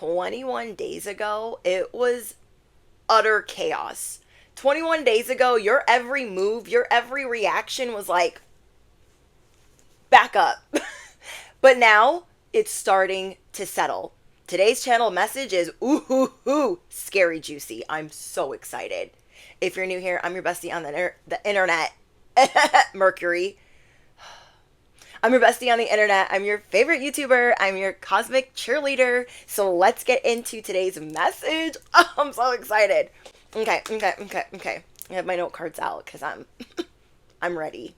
21 days ago, it was utter chaos. 21 days ago, your every move, your every reaction was like, back up. But now it's starting to settle. Today's channel message is ooh, scary juicy. I'm so excited. If you're new here, I'm your bestie on the internet, Mercury. I'm your bestie on the internet. I'm your favorite YouTuber. I'm your cosmic cheerleader. So let's get into today's message. Oh, I'm so excited. Okay. I have my note cards out because I'm ready.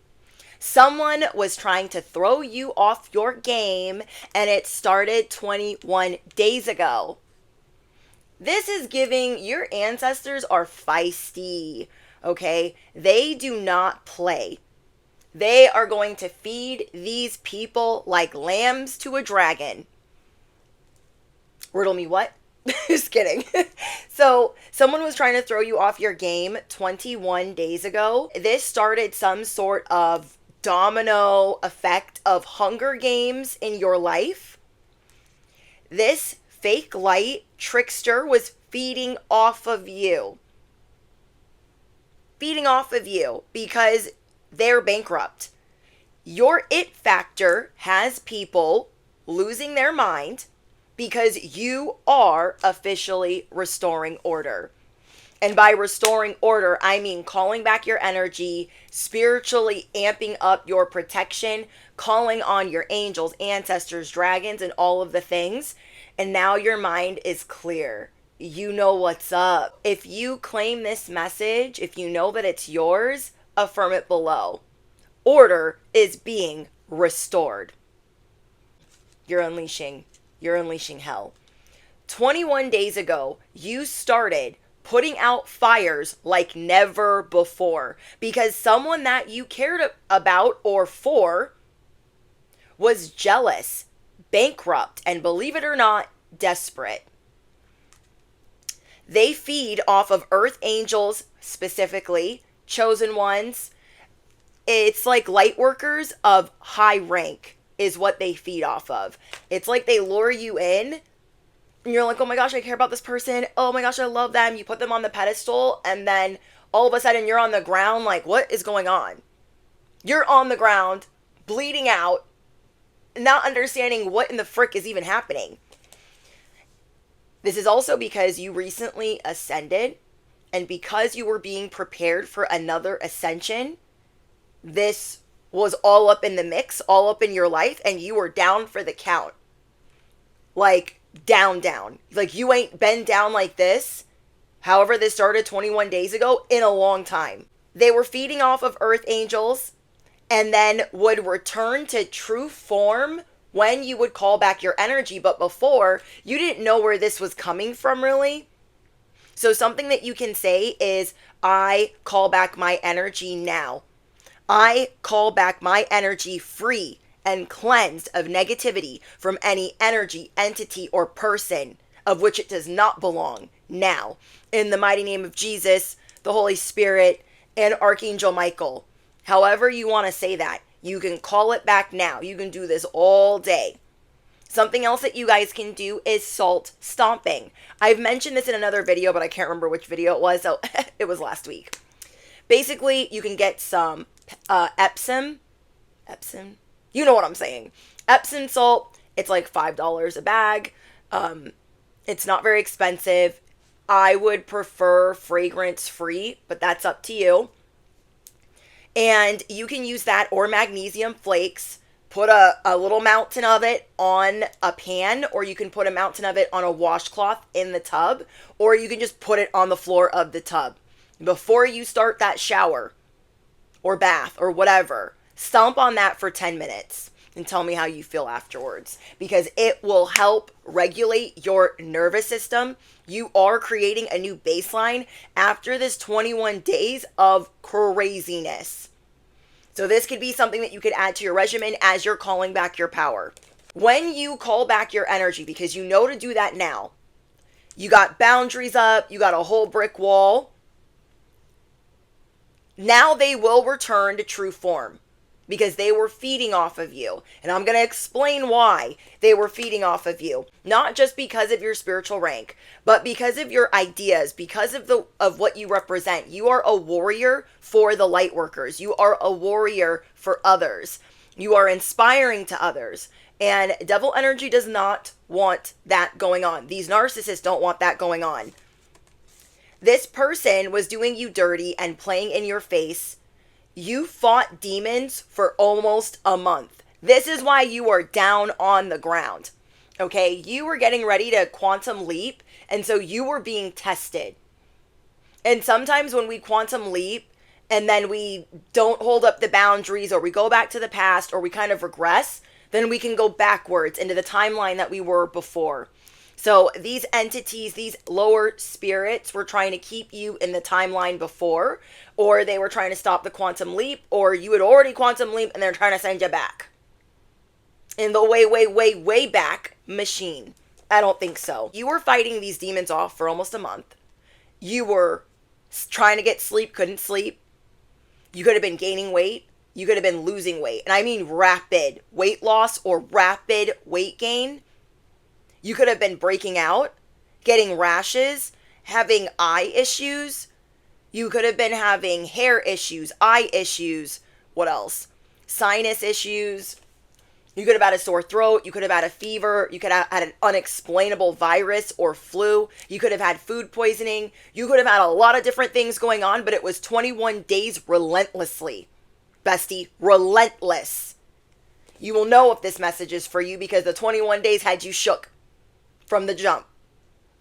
Someone was trying to throw you off your game, and it started 21 days ago. This is giving your ancestors are feisty, okay? They do not play. They are going to feed these people like lambs to a dragon. Riddle me what? Just kidding. So, someone was trying to throw you off your game 21 days ago. This started some sort of domino effect of Hunger Games in your life. This fake light trickster was feeding off of you. Feeding off of you because they're bankrupt. Your it factor has people losing their mind because you are officially restoring order. And by restoring order, I mean calling back your energy, spiritually amping up your protection, calling on your angels, ancestors, dragons, and all of the things. And now your mind is clear. You know what's up. If you claim this message, if you know that it's yours, affirm it below. Order is being restored. You're unleashing hell. 21 days ago, you started putting out fires like never before because someone that you cared about or for was jealous, bankrupt, and believe it or not, desperate. They feed off of earth angels, specifically, chosen ones. It's like light workers of high rank is what they feed off of. It's like they lure you in and you're like, oh my gosh, I care about this person. Oh my gosh, I love them. You put them on the pedestal and then all of a sudden you're on the ground like, what is going on? You're on the ground, bleeding out, not understanding what in the frick is even happening. This is also because you recently ascended, and because you were being prepared for another ascension, this was all up in the mix, all up in your life, and you were down for the count. Like, down. Like, you ain't been down like this, however this started 21 days ago, in a long time. They were feeding off of earth angels, and then would return to true form when you would call back your energy. But before, you didn't know where this was coming from, really. So something that you can say is, I call back my energy now. I call back my energy free and cleansed of negativity from any energy, entity, or person of which it does not belong now. In the mighty name of Jesus, the Holy Spirit, and Archangel Michael. However you want to say that, you can call it back now. You can do this all day. Something else that you guys can do is salt stomping. I've mentioned this in another video, but I can't remember which video it was, so it was last week. Basically, you can get some Epsom, you know what I'm saying. Epsom salt, it's like $5 a bag. It's not very expensive. I would prefer fragrance free, but that's up to you. And you can use that or magnesium flakes. Put a little mountain of it on a pan, or you can put a mountain of it on a washcloth in the tub, or you can just put it on the floor of the tub. Before you start that shower or bath or whatever, stomp on that for 10 minutes and tell me how you feel afterwards, because it will help regulate your nervous system. You are creating a new baseline after this 21 days of craziness. So this could be something that you could add to your regimen as you're calling back your power. When you call back your energy, because you know to do that now, you got boundaries up, you got a whole brick wall. Now they will return to true form. because they were feeding off of you. And I'm going to explain why they were feeding off of you. Not just because of your spiritual rank, but because of your ideas, because of what you represent. You are a warrior for the light workers. You are a warrior for others. You are inspiring to others. And devil energy does not want that going on. These narcissists don't want that going on. This person was doing you dirty and playing in your face. You fought demons for almost a month. This is why you are down on the ground. Okay, you were getting ready to quantum leap, and so you were being tested. And sometimes when we quantum leap and then we don't hold up the boundaries, or we go back to the past, or we kind of regress, then we can go backwards into the timeline that we were before. So these entities, these lower spirits, were trying to keep you in the timeline before, or they were trying to stop the quantum leap, or you had already quantum leap and they're trying to send you back in the way back machine. I don't think so. You were fighting these demons off for almost a month. You were trying to get sleep, couldn't sleep. You could have been gaining weight. You could have been losing weight. And I mean rapid weight loss or rapid weight gain. You could have been breaking out, getting rashes, having eye issues. You could have been having hair issues, eye issues. What else? Sinus issues. You could have had a sore throat. You could have had a fever. You could have had an unexplainable virus or flu. You could have had food poisoning. You could have had a lot of different things going on, but it was 21 days relentlessly. Bestie, relentless. You will know if this message is for you because the 21 days had you shook from the jump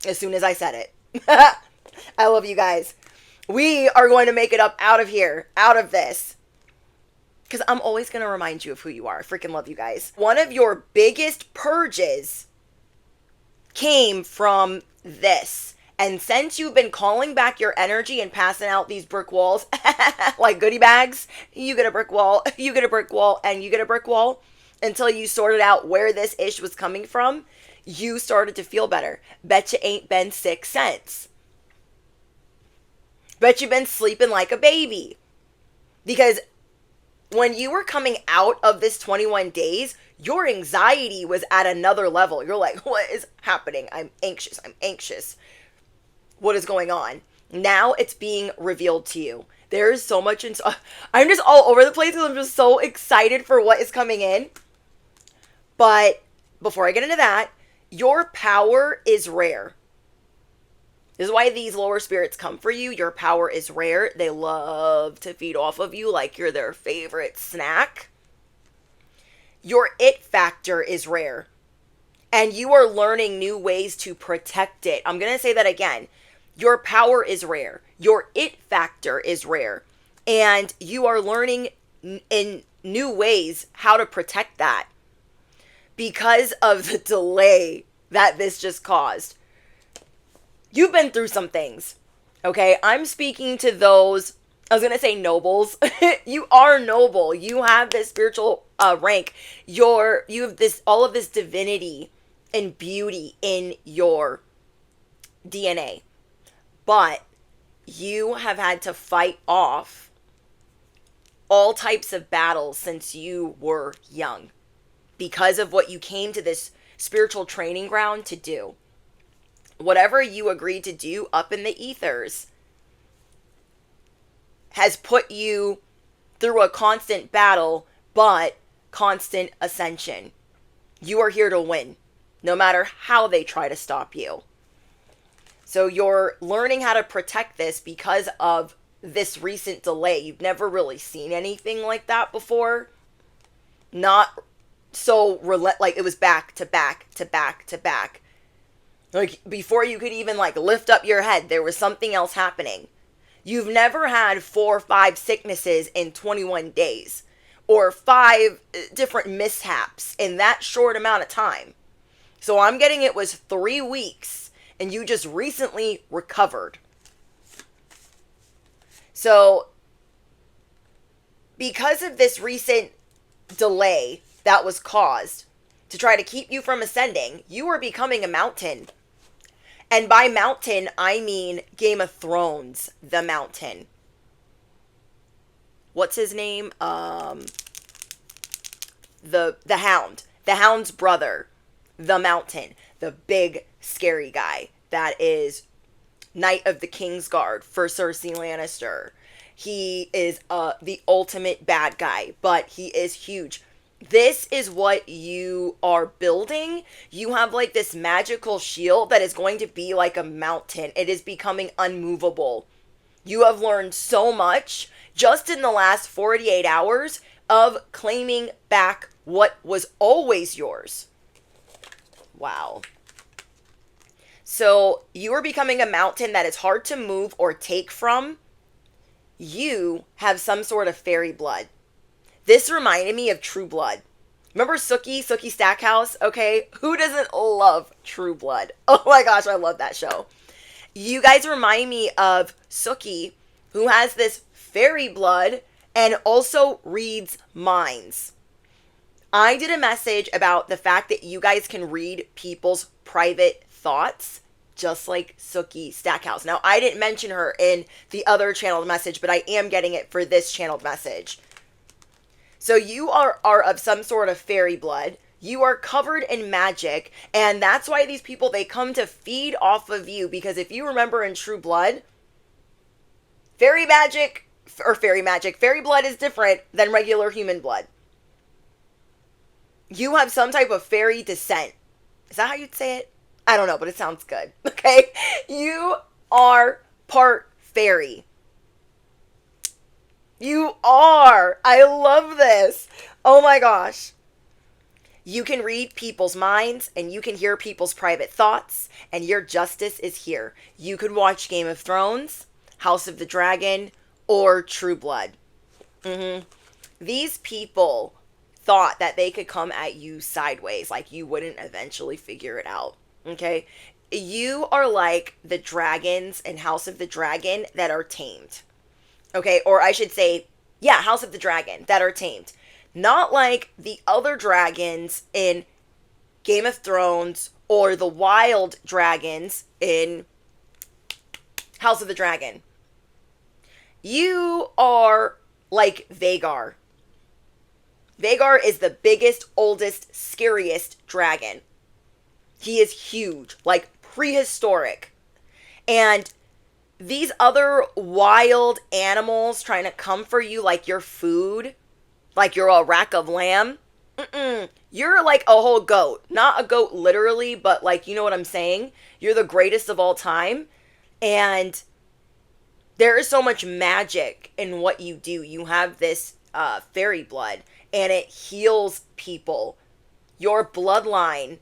as soon as I said it. I love you guys. We are going to make it up out of here, out of this. Because I'm always going to remind you of who you are. I freaking love you guys. One of your biggest purges came from this. And since you've been calling back your energy and passing out these brick walls, like goodie bags, you get a brick wall, you get a brick wall, and you get a brick wall, until you sorted out where this ish was coming from, you started to feel better. Bet you ain't been sick since. Bet you been sleeping like a baby. Because when you were coming out of this 21 days, your anxiety was at another level. You're like, what is happening? I'm anxious. I'm anxious. What is going on? Now it's being revealed to you. There is so much. I'm just all over the place because I'm just so excited for what is coming in. But before I get into that, your power is rare. This is why these lower spirits come for you. Your power is rare. They love to feed off of you like you're their favorite snack. Your it factor is rare. And you are learning new ways to protect it. I'm going to say that again. Your power is rare. Your it factor is rare. And you are learning in new ways how to protect that. Because of the delay that this just caused. You've been through some things, okay? I'm speaking to those, I was going to say nobles. You are noble. You have this spiritual rank. You have all of this divinity and beauty in your DNA. But you have had to fight off all types of battles since you were young. Because of what you came to this spiritual training ground to do. Whatever you agreed to do up in the ethers has put you through a constant battle, but constant ascension. You are here to win, no matter how they try to stop you. So you're learning how to protect this because of this recent delay. You've never really seen anything like that before. Not so like it was back to back to back to back. Like before you could even like lift up your head, there was something else happening. You've never had 4 or 5 sicknesses in 21 days or 5 different mishaps in that short amount of time. So I'm getting it was 3 weeks and you just recently recovered. So because of this recent delay that was caused to try to keep you from ascending, you are becoming a mountain. And by mountain, I mean Game of Thrones, the mountain. What's his name? the hound. The hound's brother, the Mountain, the big scary guy that is Knight of the Kingsguard for Cersei Lannister. He is the ultimate bad guy, but he is huge. This is what you are building. You have like this magical shield that is going to be like a mountain. It is becoming unmovable. You have learned so much just in the last 48 hours of claiming back what was always yours. Wow. So you are becoming a mountain that is hard to move or take from. You have some sort of fairy blood. This reminded me of True Blood. Remember Sookie Stackhouse? Okay, who doesn't love True Blood? Oh my gosh, I love that show. You guys remind me of Sookie, who has this fairy blood and also reads minds. I did a message about the fact that you guys can read people's private thoughts, just like Sookie Stackhouse. Now, I didn't mention her in the other channeled message, but I am getting it for this channeled message. So you are of some sort of fairy blood. You are covered in magic, and that's why these people, they come to feed off of you, because if you remember in True Blood, fairy blood is different than regular human blood. You have some type of fairy descent. Is that how you'd say it? I don't know, but it sounds good. Okay? You are part fairy. You are. I love this. Oh my gosh. You can read people's minds and you can hear people's private thoughts, and your justice is here. You could watch Game of Thrones, House of the Dragon, or True Blood. These people thought that they could come at you sideways, like you wouldn't eventually figure it out. Okay? You are like the dragons in House of the Dragon that are tamed. Okay, or I should say, yeah, House of the Dragon that are tamed. Not like the other dragons in Game of Thrones or the wild dragons in House of the Dragon. You are like Vhagar. Vhagar is the biggest, oldest, scariest dragon. He is huge, like prehistoric. And these other wild animals trying to come for you like your food, like you're a rack of lamb. You're like a whole goat. Not a goat literally, but like, you know what I'm saying? You're the greatest of all time. And there is so much magic in what you do. You have this fairy blood, and it heals people. Your bloodline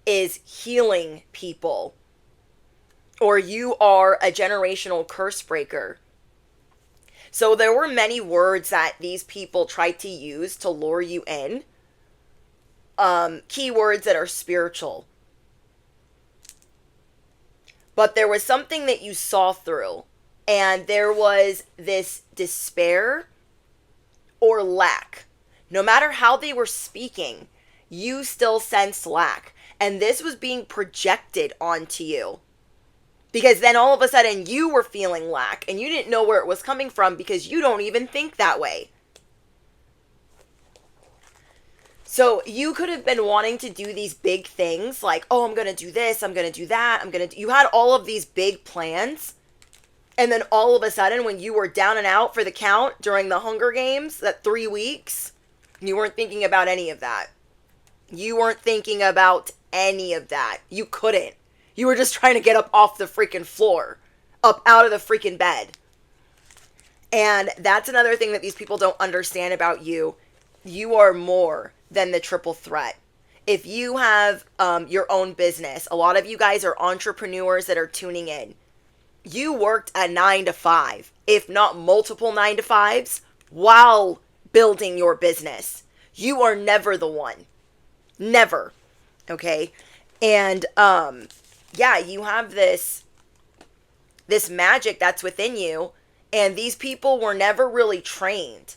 is healing people. Or you are a generational curse breaker. So there were many words that these people tried to use to lure you in. Keywords that are spiritual. But there was something that you saw through. And there was this despair or lack. No matter how they were speaking, you still sensed lack. And this was being projected onto you. Because then all of a sudden you were feeling lack and you didn't know where it was coming from because you don't even think that way. So you could have been wanting to do these big things like, oh, I'm going to do this, I'm going to do that, you had all of these big plans. And then all of a sudden when you were down and out for the count during the Hunger Games, that 3 weeks, you weren't thinking about any of that. You weren't thinking about any of that. You couldn't. You were just trying to get up off the freaking floor, up out of the freaking bed. And that's another thing that these people don't understand about you. You are more than the triple threat. If you have your own business, a lot of you guys are entrepreneurs that are tuning in. You worked a 9 to 5, if not multiple 9 to 5s, while building your business. You are never the one. Never. Okay? And, yeah, you have this magic that's within you, and these people were never really trained.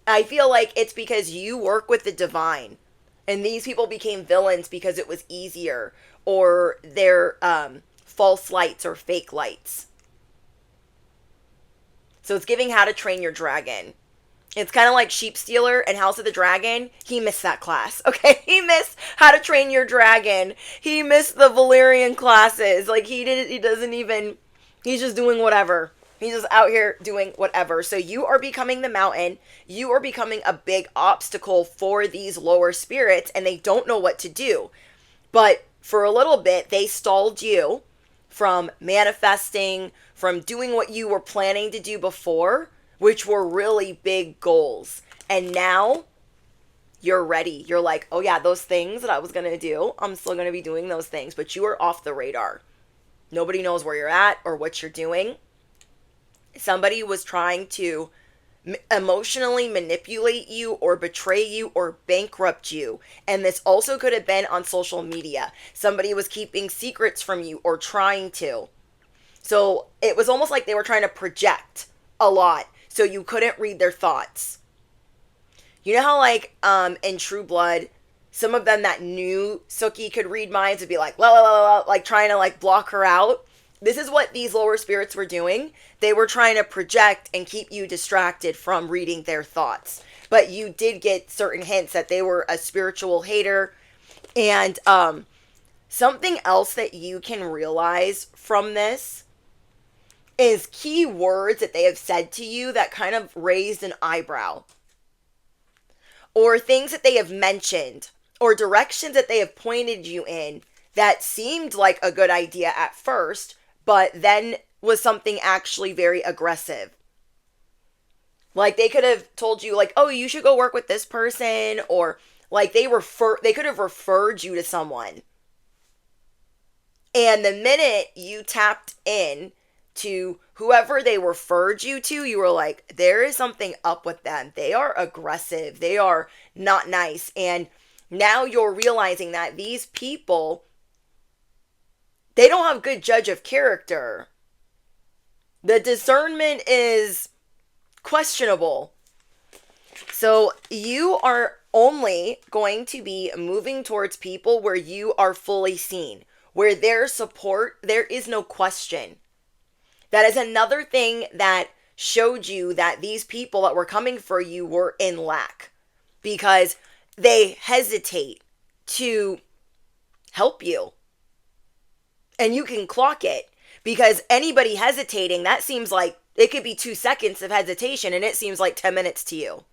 I feel like it's because you work with the divine, and these people became villains because it was easier, or they're false lights or fake lights. So it's giving How to Train Your Dragon. It's kind of like Sheep Stealer and House of the Dragon. He missed that class, okay? He missed How to Train Your Dragon. He missed the Valyrian classes. Like, he doesn't even, he's just doing whatever. He's just out here doing whatever. So you are becoming the mountain. You are becoming a big obstacle for these lower spirits, and they don't know what to do. But for a little bit, they stalled you from manifesting, from doing what you were planning to do before, which were really big goals. And now you're ready. You're like, oh yeah, those things that I was going to do, I'm still going to be doing those things. But you are off the radar. Nobody knows where you're at or what you're doing. Somebody was trying to emotionally manipulate you or betray you or bankrupt you. And this also could have been on social media. Somebody was keeping secrets from you or trying to. So it was almost like they were trying to project a lot so you couldn't read their thoughts. You know how like in True Blood, some of them that knew Sookie could read minds would be like, la la la la, like trying to like block her out. This is what these lower spirits were doing. They were trying to project and keep you distracted from reading their thoughts. But you did get certain hints that they were a spiritual hater. And something else that you can realize from this is key words that they have said to you that kind of raised an eyebrow. Or things that they have mentioned. Or directions that they have pointed you in that seemed like a good idea at first, but then was something actually very aggressive. Like they could have told you like, oh, you should go work with this person, or like they could have referred you to someone. And the minute you tapped in to whoever they referred you to, you were like, there is something up with them. They are aggressive. They are not nice. And now you're realizing that these people, they don't have good judge of character. The discernment is questionable. So you are only going to be moving towards people where you are fully seen, where their support, there is no question. That is another thing that showed you that these people that were coming for you were in lack, because they hesitate to help you. And you can clock it, because anybody hesitating, that seems like it could be 2 seconds of hesitation and it seems like 10 minutes to you.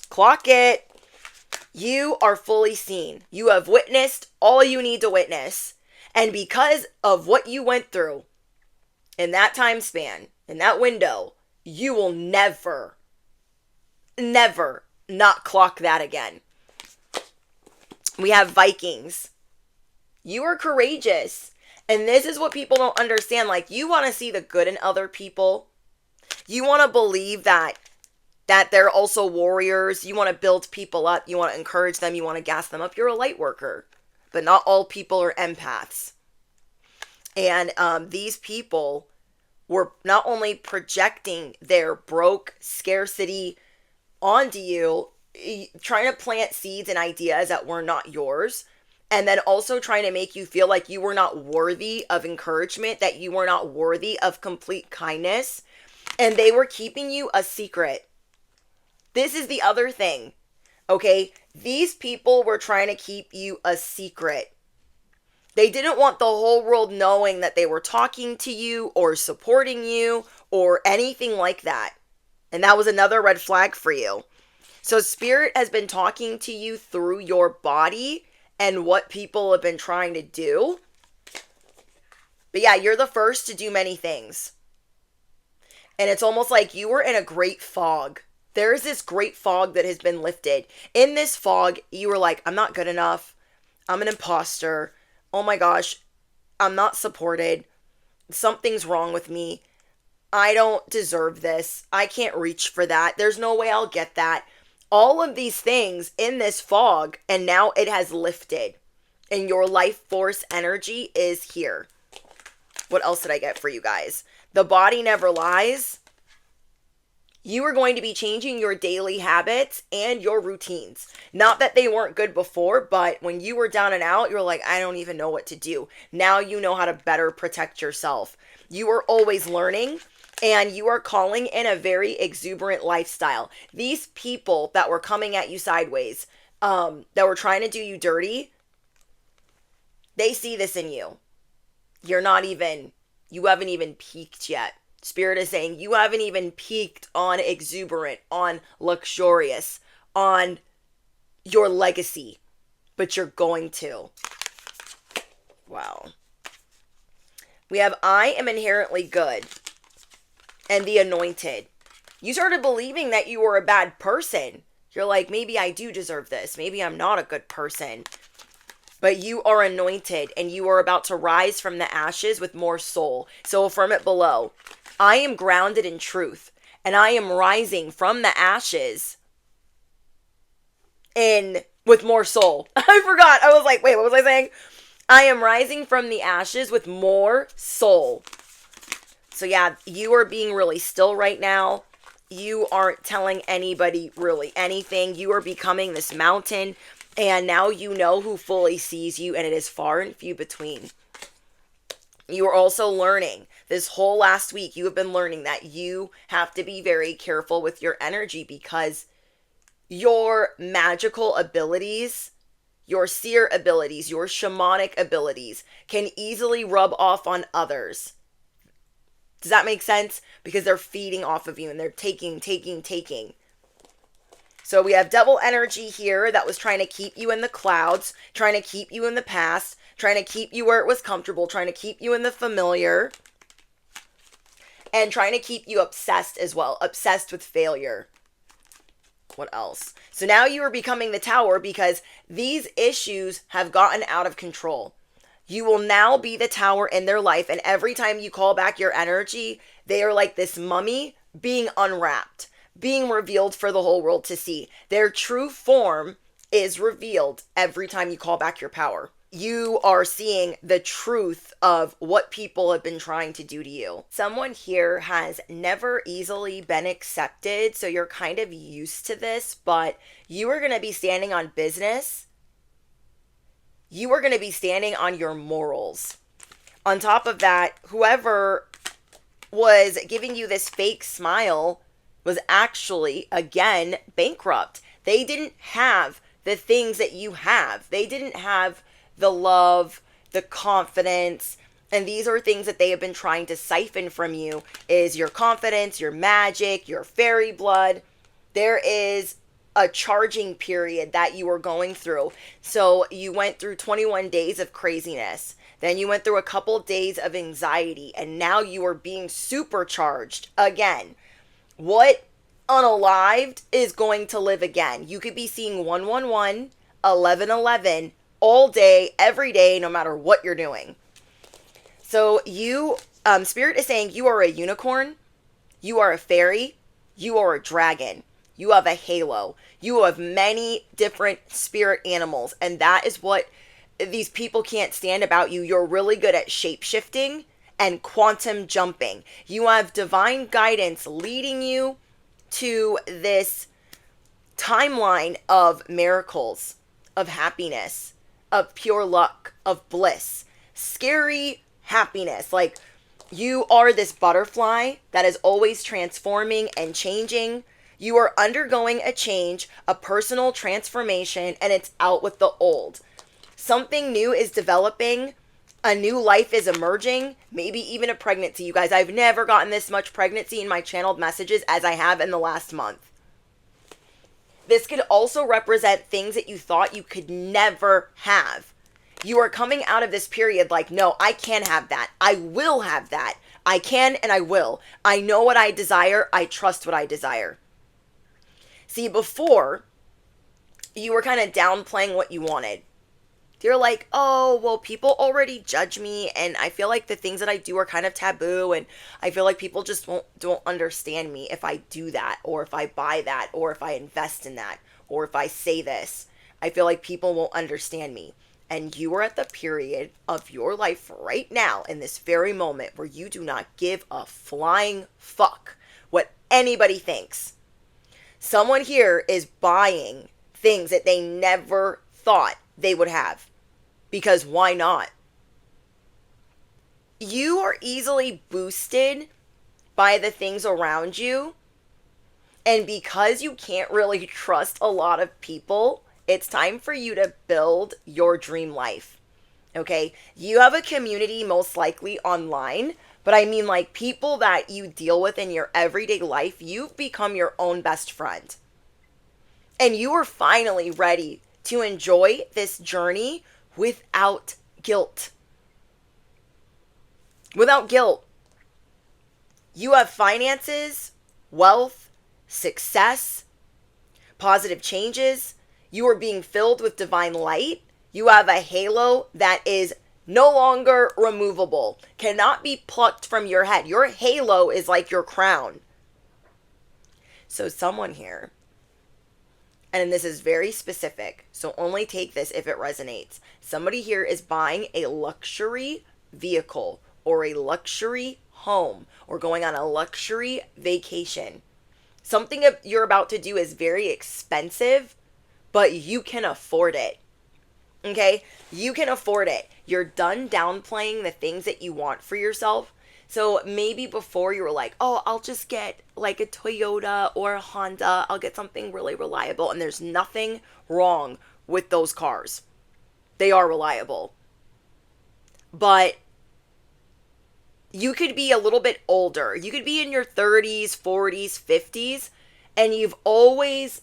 Clock it. You are fully seen. You have witnessed all you need to witness. And because of what you went through in that time span, in that window, you will never, never not clock that again. We have Vikings. You are courageous. And this is what people don't understand. Like, you want to see the good in other people. You want to believe that they're also warriors. You want to build people up. You want to encourage them. You want to gas them up. You're a light worker. But not all people are empaths. And these people were not only projecting their broke scarcity onto you, trying to plant seeds and ideas that were not yours, and then also trying to make you feel like you were not worthy of encouragement, that you were not worthy of complete kindness, and they were keeping you a secret. This is the other thing, okay? These people were trying to keep you a secret. They didn't want the whole world knowing that they were talking to you or supporting you or anything like that. And that was another red flag for you. So Spirit has been talking to you through your body and what people have been trying to do. But yeah, you're the first to do many things. And it's almost like you were in a great fog. There's this great fog that has been lifted. In this fog, you were like, I'm not good enough. I'm an imposter. Oh my gosh, I'm not supported. Something's wrong with me. I don't deserve this. I can't reach for that. There's no way I'll get that. All of these things in this fog, and now it has lifted. And your life force energy is here. What else did I get for you guys? The body never lies. You are going to be changing your daily habits and your routines. Not that they weren't good before, but when you were down and out, you're like, I don't even know what to do. Now you know how to better protect yourself. You are always learning. And you are calling in a very exuberant lifestyle. These people that were coming at you sideways, that were trying to do you dirty, they see this in you. You haven't even peaked yet. Spirit is saying you haven't even peaked on exuberant, on luxurious, on your legacy, but you're going to. Wow. We have I am inherently good and the anointed. You started believing that you were a bad person. You're like, maybe I do deserve this. Maybe I'm not a good person. But you are anointed and you are about to rise from the ashes with more soul. So affirm it below. I am grounded in truth and I am rising from the ashes with more soul. I forgot. I was like, wait, what was I saying? I am rising from the ashes with more soul. So yeah, you are being really still right now. You aren't telling anybody really anything. You are becoming this mountain. And now you know who fully sees you, and it is far and few between. You are also learning. This whole last week, you have been learning that you have to be very careful with your energy because your magical abilities, your seer abilities, your shamanic abilities can easily rub off on others. Does that make sense? Because they're feeding off of you and they're taking. So we have devil energy here that was trying to keep you in the clouds, trying to keep you in the past, trying to keep you where it was comfortable, trying to keep you in the familiar, and trying to keep you obsessed as well, obsessed with failure. What else? So now you are becoming the tower because these issues have gotten out of control. You will now be the tower in their life, and every time you call back your energy, they are like this mummy being unwrapped, being revealed for the whole world to see. Their true form is revealed every time you call back your power. You are seeing the truth of what people have been trying to do to you. Someone here has never easily been accepted, so you're kind of used to this, but you are going to be standing on business. You are going to be standing on your morals. On top of that, whoever was giving you this fake smile was actually, again, bankrupt. They didn't have the things that you have. They didn't have the love, the confidence, and these are things that they have been trying to siphon from you, is your confidence, your magic, your fairy blood. There is a charging period that you are going through. So you went through 21 days of craziness. Then you went through a couple days of anxiety, and now you are being supercharged again. What unalived is going to live again? You could be seeing 111, 1111 all day, every day, no matter what you're doing. So you, Spirit is saying you are a unicorn, you are a fairy, you are a dragon, you have a halo, you have many different spirit animals, and that is what these people can't stand about you. You're really good at shape-shifting and quantum jumping. You have divine guidance leading you to this timeline of miracles, of happiness, of pure luck, of bliss, scary happiness. Like, you are this butterfly that is always transforming and changing. You are undergoing a change, a personal transformation, and it's out with the old. Something new is developing. A new life is emerging, maybe even a pregnancy. You guys, I've never gotten this much pregnancy in my channeled messages as I have in the last month. This could also represent things that you thought you could never have. You are coming out of this period like, no, I can have that. I will have that. I can and I will. I know what I desire. I trust what I desire. See, before, you were kind of downplaying what you wanted. You're like, oh, well, people already judge me, and I feel like the things that I do are kind of taboo, and I feel like people just don't understand me if I do that, or if I buy that, or if I invest in that, or if I say this. I feel like people won't understand me. And you are at the period of your life right now, in this very moment, where you do not give a flying fuck what anybody thinks. Someone here is buying things that they never thought they would have. Because why not? You are easily boosted by the things around you. And because you can't really trust a lot of people, it's time for you to build your dream life. Okay? You have a community most likely online, but I mean like people that you deal with in your everyday life, you've become your own best friend. And you are finally ready to enjoy this journey without guilt. Without guilt. You have finances, wealth, success, positive changes. You are being filled with divine light. You have a halo that is no longer removable, cannot be plucked from your head. Your halo is like your crown. So someone here, and this is very specific, so only take this if it resonates. Somebody here is buying a luxury vehicle or a luxury home or going on a luxury vacation. Something you're about to do is very expensive, but you can afford it. Okay? You can afford it. You're done downplaying the things that you want for yourself. So maybe before you were like, oh, I'll just get like a Toyota or a Honda. I'll get something really reliable. And there's nothing wrong with those cars. They are reliable. But you could be a little bit older. You could be in your 30s, 40s, 50s, and you've always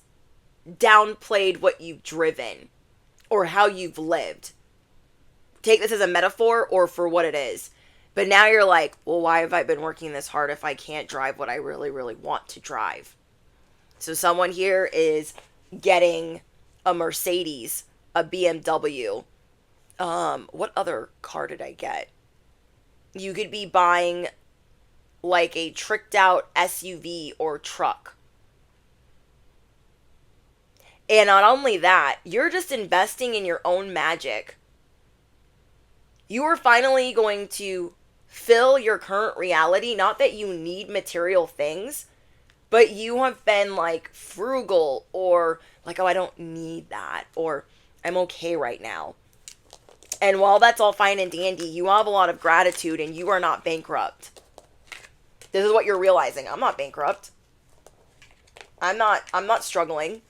downplayed what you've driven or how you've lived. Take this as a metaphor or for what it is. But now you're like, well, why have I been working this hard if I can't drive what I really, really want to drive? So someone here is getting a Mercedes, a BMW. What other car did I get? You could be buying like a tricked out SUV or truck. And not only that, you're just investing in your own magic. You are finally going to fill your current reality. Not that you need material things, but you have been like frugal or like, oh, I don't need that, or I'm okay right now. And while that's all fine and dandy, you have a lot of gratitude and you are not bankrupt. This is what you're realizing. I'm not bankrupt. I'm not struggling.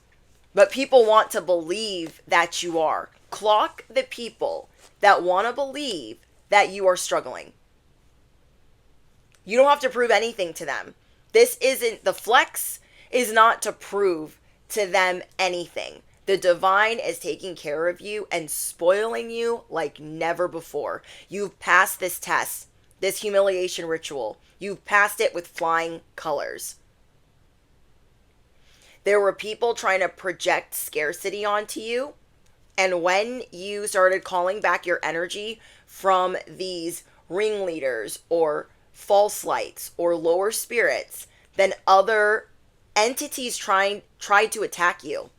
But people want to believe that you are. Clock the people that want to believe that you are struggling. You don't have to prove anything to them. This isn't, the flex is not to prove to them anything. The divine is taking care of you and spoiling you like never before. You've passed this test, this humiliation ritual. You've passed it with flying colors. There were people trying to project scarcity onto you. And when you started calling back your energy from these ringleaders or false lights or lower spirits, then other entities tried to attack you.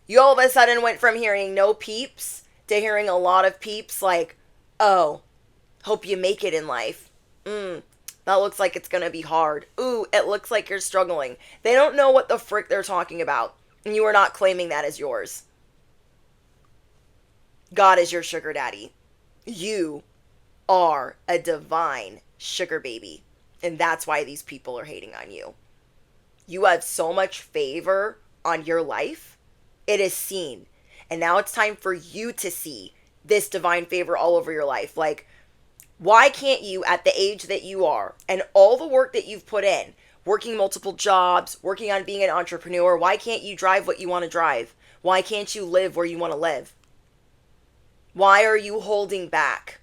You all of a sudden went from hearing no peeps to hearing a lot of peeps like, oh, hope you make it in life. That looks like it's going to be hard. Ooh, it looks like you're struggling. They don't know what the frick they're talking about. And you are not claiming that as yours. God is your sugar daddy. You are a divine sugar baby. And that's why these people are hating on you. You have so much favor on your life. It is seen. And now it's time for you to see this divine favor all over your life. Like, why can't you, at the age that you are, and all the work that you've put in, working multiple jobs, working on being an entrepreneur, why can't you drive what you want to drive? Why can't you live where you want to live? Why are you holding back?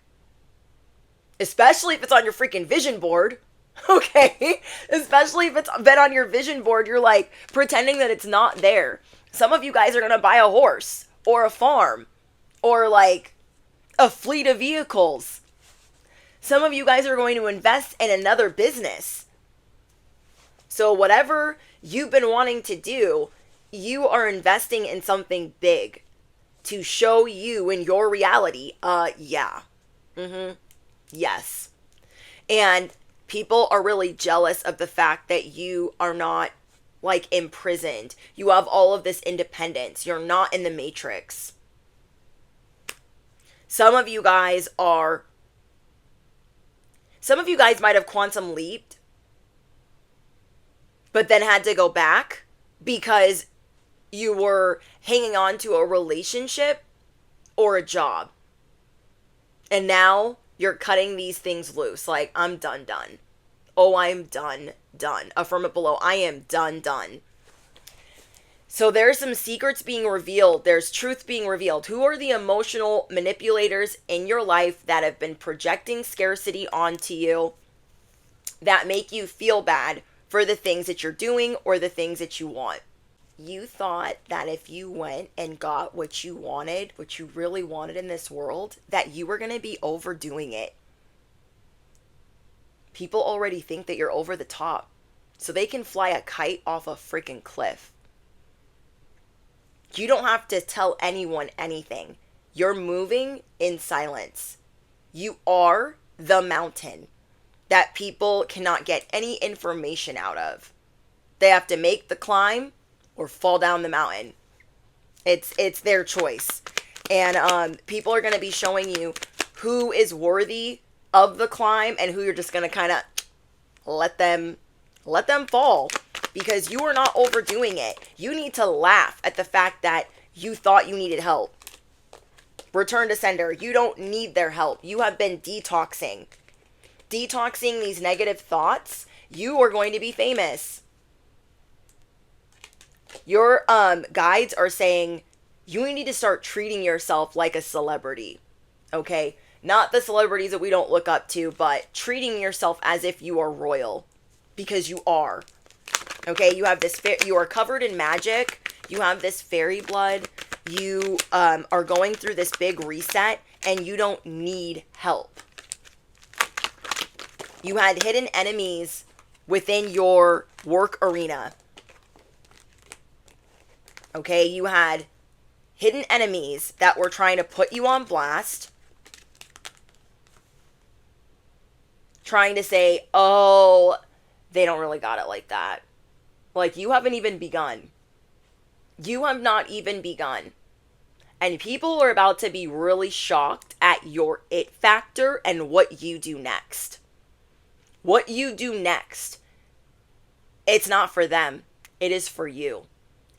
Especially if it's on your freaking vision board, okay? Especially if it's been on your vision board, you're like pretending that it's not there. Some of you guys are going to buy a horse or a farm or like a fleet of vehicles. Some of you guys are going to invest in another business. So whatever you've been wanting to do, you are investing in something big to show you in your reality. Yeah. Yes. And people are really jealous of the fact that you are not like imprisoned. You have all of this independence. You're not in the matrix. Some of you guys Some of you guys might have quantum leaped, but then had to go back because you were hanging on to a relationship or a job. And now you're cutting these things loose. Like, I'm done. Oh, I'm done. Affirm it below. I am done. So there's some secrets being revealed. There's truth being revealed. Who are the emotional manipulators in your life that have been projecting scarcity onto you, that make you feel bad for the things that you're doing or the things that you want? You thought that if you went and got what you wanted, what you really wanted in this world, that you were going to be overdoing it. People already think that you're over the top, so they can fly a kite off a freaking cliff. You don't have to tell anyone anything. You're moving in silence. You are the mountain that people cannot get any information out of. They have to make the climb or fall down the mountain. It's their choice. And people are going to be showing you who is worthy of the climb and who you're just going to kind of let them fall, because you are not overdoing it. You need to laugh at the fact that you thought you needed help. Return to sender. You don't need their help. You have been detoxing these negative thoughts. You are going to be famous. Your guides are saying you need to start treating yourself like a celebrity. Okay? Not the celebrities that we don't look up to, but treating yourself as if you are royal, because you are. Okay? You have this you are covered in magic. You have this fairy blood. You are going through this big reset, and you don't need help. You had hidden enemies within your work arena. Okay, you had hidden enemies that were trying to put you on blast. Trying to say, oh, they don't really got it like that. Like, you haven't even begun. You have not even begun. And people are about to be really shocked at your it factor and what you do next. What you do next. It's not for them. It is for you.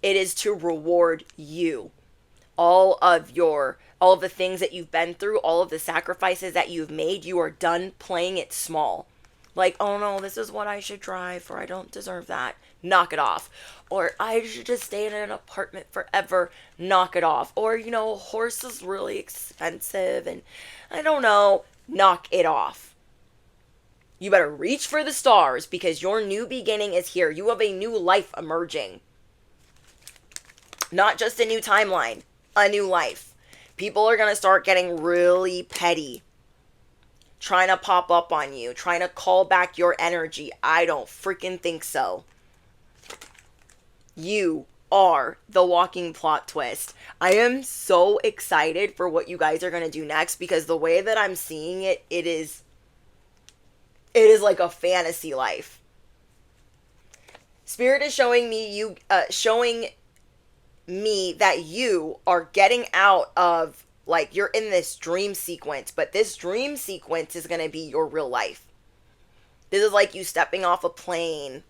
It is to reward you. All of the things that you've been through, all of the sacrifices that you've made, you are done playing it small. Like, oh no, this is what I should drive, or I don't deserve that. Knock it off. Or I should just stay in an apartment forever. Knock it off. Or, a horse is really expensive, and I don't know. Knock it off. You better reach for the stars, because your new beginning is here. You have a new life emerging. Not just a new timeline, a new life. People are going to start getting really petty. Trying to pop up on you. Trying to call back your energy. I don't freaking think so. You are the walking plot twist. I am so excited for what you guys are going to do next, because the way that I'm seeing it, it is like a fantasy life. Spirit is showing me that you are getting out of, like, you're in this dream sequence, but this dream sequence is going to be your real life. This is like you stepping off a plane,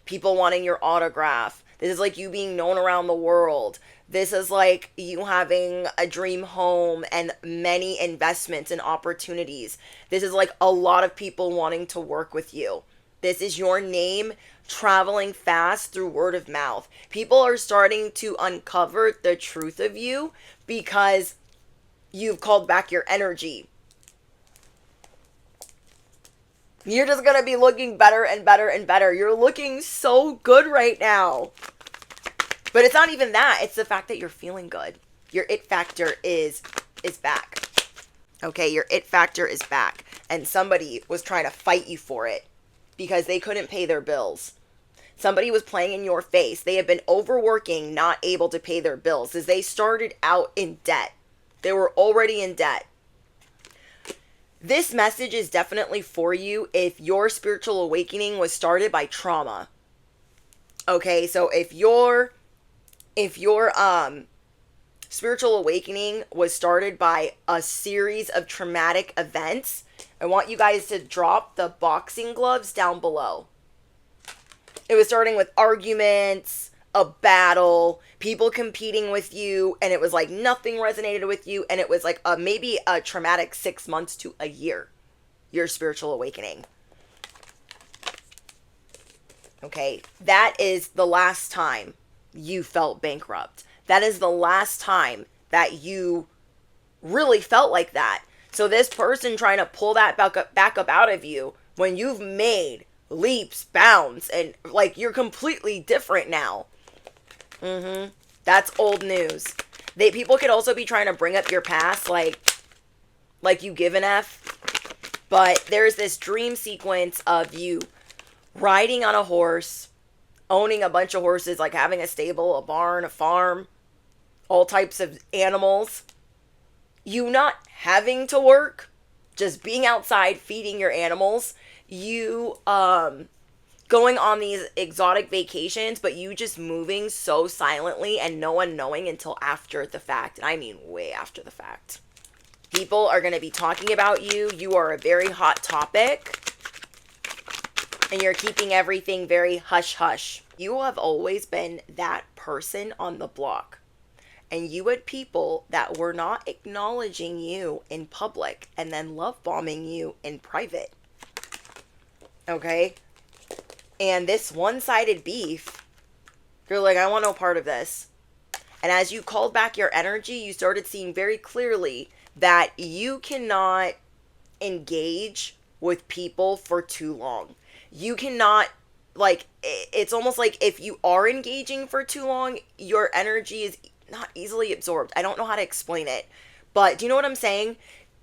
people wanting your autograph. This is like you being known around the world. This is like you having a dream home and many investments and opportunities. This is like a lot of people wanting to work with you. This is your name traveling fast through word of mouth. People are starting to uncover the truth of you because you've called back your energy. You're just going to be looking better and better and better. You're looking so good right now. But it's not even that. It's the fact that you're feeling good. Your it factor is back. Okay, your it factor is back. And somebody was trying to fight you for it because they couldn't pay their bills. Somebody was playing in your face. They have been overworking, not able to pay their bills, as they started out in debt. They were already in debt. This message is definitely for you if your spiritual awakening was started by trauma. Okay, so if your spiritual awakening was started by a series of traumatic events. I want you guys to drop the boxing gloves down below. It was starting with arguments, a battle, people competing with you, and it was like nothing resonated with you, and it was like maybe a traumatic 6 months to a year, your spiritual awakening. Okay, that is the last time you felt bankrupt. That is the last time that you really felt like that. So this person trying to pull that back up out of you when you've made leaps, bounds, and like you're completely different now. That's old news. People could also be trying to bring up your past like you give an F. But there's this dream sequence of you riding on a horse, owning a bunch of horses, like having a stable, a barn, a farm, all types of animals. You not having to work, just being outside feeding your animals. You going on these exotic vacations, but you just moving so silently and no one knowing until after the fact. And I mean way after the fact. People are going to be talking about you. You are a very hot topic. And you're keeping everything very hush-hush. You have always been that person on the block. And you had people that were not acknowledging you in public and then love bombing you in private. Okay? And this one-sided beef, you're like, I want no part of this. And as you called back your energy, you started seeing very clearly that you cannot engage with people for too long. You cannot, like, it's almost like if you are engaging for too long, your energy is not easily absorbed. I don't know how to explain it. But do you know what I'm saying?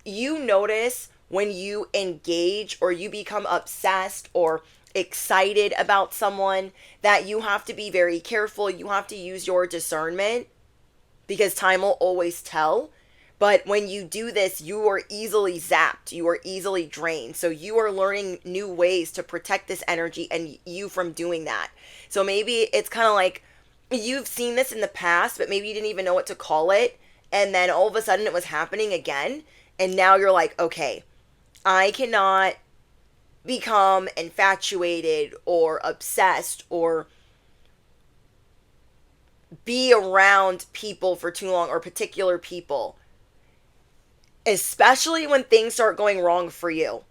You notice when you engage or you become obsessed or excited about someone that you have to be very careful. You have to use your discernment because time will always tell. But when you do this, you are easily zapped. You are easily drained. So you are learning new ways to protect this energy and you from doing that. So maybe it's kind of like you've seen this in the past, but maybe you didn't even know what to call it. And then all of a sudden it was happening again. And now you're like, okay, I cannot become infatuated or obsessed or be around people for too long or particular people. Especially when things start going wrong for you.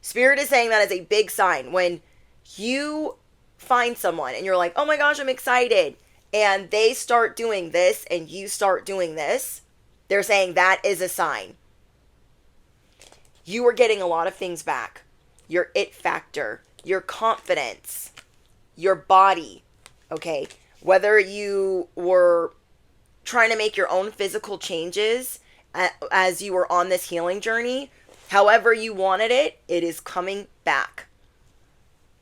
Spirit is saying that as a big sign. When you find someone and you're like, oh my gosh, I'm excited. And they start doing this and you start doing this. They're saying that is a sign. You are getting a lot of things back. Your it factor, your confidence, your body. Okay. Whether you were trying to make your own physical changes as you were on this healing journey, however you wanted it, it is coming back.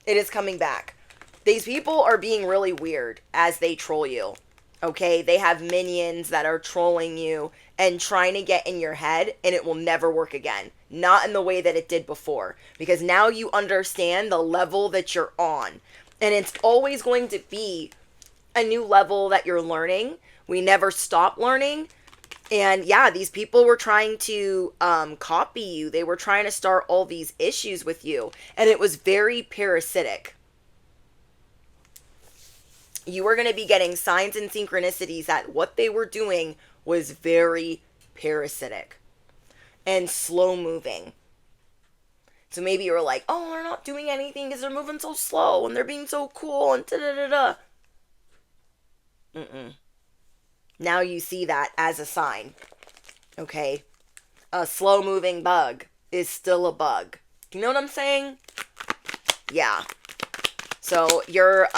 It is coming back. These people are being really weird as they troll you. Okay, they have minions that are trolling you and trying to get in your head, and it will never work again. Not in the way that it did before. Because now you understand the level that you're on. And it's always going to be a new level that you're learning. We never stop learning. And yeah, these people were trying to copy you. They were trying to start all these issues with you. And it was very parasitic. You were going to be getting signs and synchronicities that what they were doing was very parasitic and slow moving. So maybe you were like, oh, they're not doing anything because they're moving so slow and they're being so cool and da-da-da-da. Now you see that as a sign. Okay? A slow moving bug is still a bug. Do you know what I'm saying? Yeah. So you're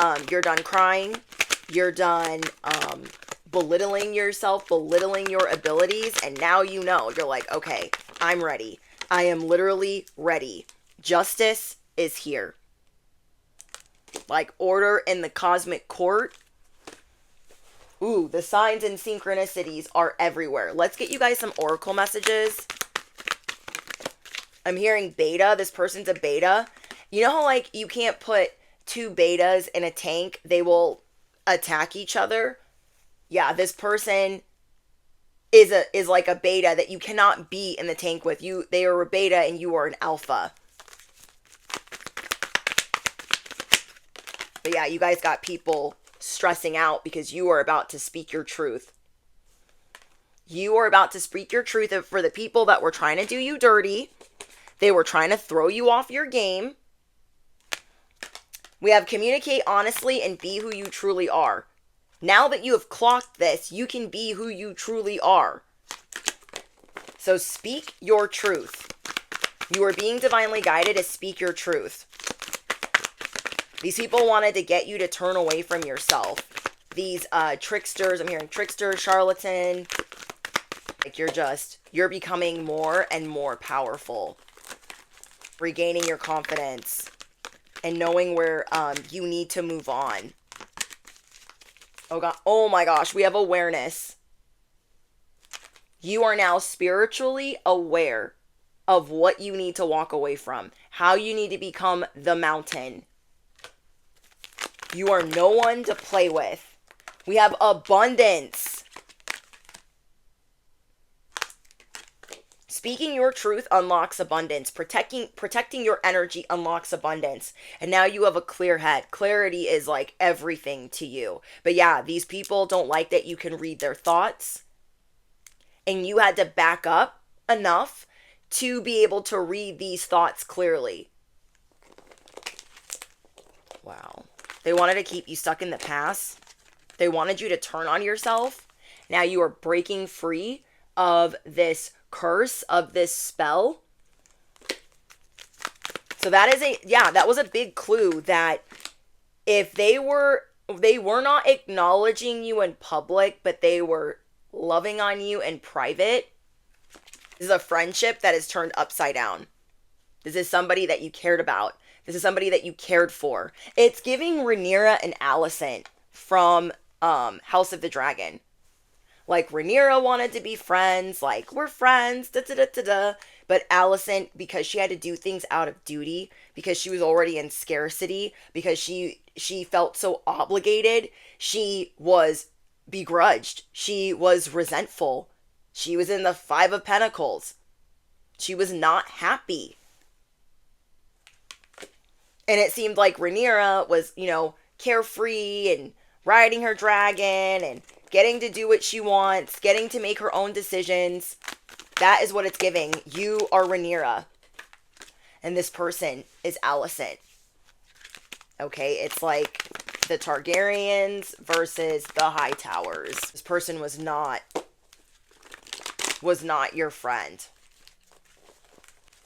done crying. You're done belittling yourself, belittling your abilities, and now you know. You're like, okay, I'm ready. I am literally ready. Justice is here. Like order in the cosmic court. Ooh, the signs and synchronicities are everywhere. Let's get you guys some oracle messages. I'm hearing beta. This person's a beta. You know how like you can't put two betas in a tank? They will attack each other. Yeah, this person is like a beta that you cannot be in the tank with. They are a beta and you are an alpha. But yeah, you guys got people stressing out because you are about to speak your truth. You are about to speak your truth for the people that were trying to do you dirty. They were trying to throw you off your game. We have communicate honestly and be who you truly are. Now that you have clocked this, you can be who you truly are. So speak your truth. You are being divinely guided to speak your truth. These people wanted to get you to turn away from yourself. These tricksters, I'm hearing trickster, charlatan. Like you're becoming more and more powerful. Regaining your confidence. And knowing where you need to move on. Oh God! Oh my gosh, we have awareness. You are now spiritually aware of what you need to walk away from. How you need to become the mountain. You are no one to play with. We have abundance. Speaking your truth unlocks abundance. Protecting your energy unlocks abundance. And now you have a clear head. Clarity is like everything to you. But yeah, these people don't like that you can read their thoughts. And you had to back up enough to be able to read these thoughts clearly. Wow. They wanted to keep you stuck in the past. They wanted you to turn on yourself. Now you are breaking free of this curse, of this spell. So that was a big clue that if they were not acknowledging you in public, but they were loving on you in private, this is a friendship that is turned upside down. This is somebody that you cared about. This is somebody that you cared for. It's giving Rhaenyra and Alicent from House of the Dragon. Like, Rhaenyra wanted to be friends, like, we're friends, da-da-da-da-da. But Alicent, because she had to do things out of duty, because she was already in scarcity, because she felt so obligated, she was begrudged. She was resentful. She was in the Five of Pentacles. She was not happy. And it seemed like Rhaenyra was, carefree and riding her dragon and getting to do what she wants, getting to make her own decisions. That is what it's giving. You are Rhaenyra. And this person is Alicent. Okay, it's like the Targaryens versus the Hightowers. This person was not your friend.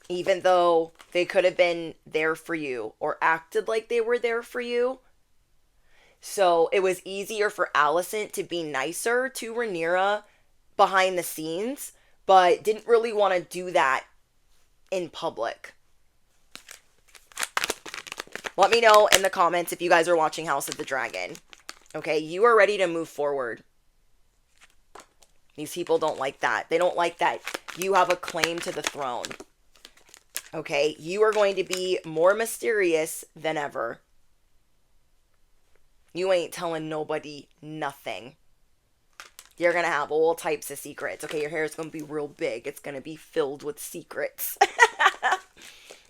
Even though they could have been there for you or acted like they were there for you. So it was easier for Alicent to be nicer to Rhaenyra behind the scenes, but didn't really want to do that in public. Let me know in the comments if you guys are watching House of the Dragon. Okay, you are ready to move forward. These people don't like that. They don't like that you have a claim to the throne. Okay, you are going to be more mysterious than ever. You ain't telling nobody nothing. You're going to have all types of secrets. Okay, your hair is going to be real big. It's going to be filled with secrets.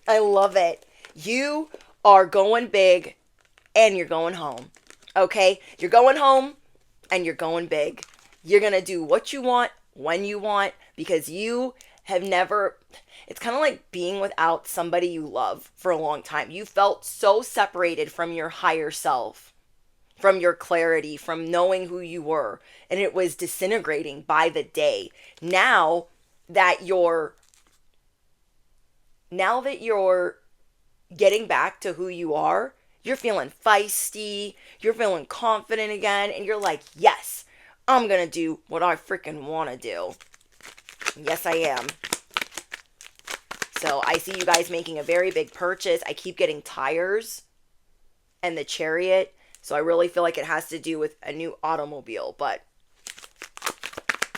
I love it. You are going big and you're going home. Okay? You're going home and you're going big. You're going to do what you want, when you want, because you have never... It's kind of like being without somebody you love for a long time. You felt so separated from your higher self, from your clarity, from knowing who you were. And it was disintegrating by the day. Now that you're getting back to who you are, you're feeling feisty, you're feeling confident again, and you're like, yes, I'm going to do what I freaking want to do. Yes, I am. So I see you guys making a very big purchase. I keep getting tires and the Chariot. So I really feel like it has to do with a new automobile. But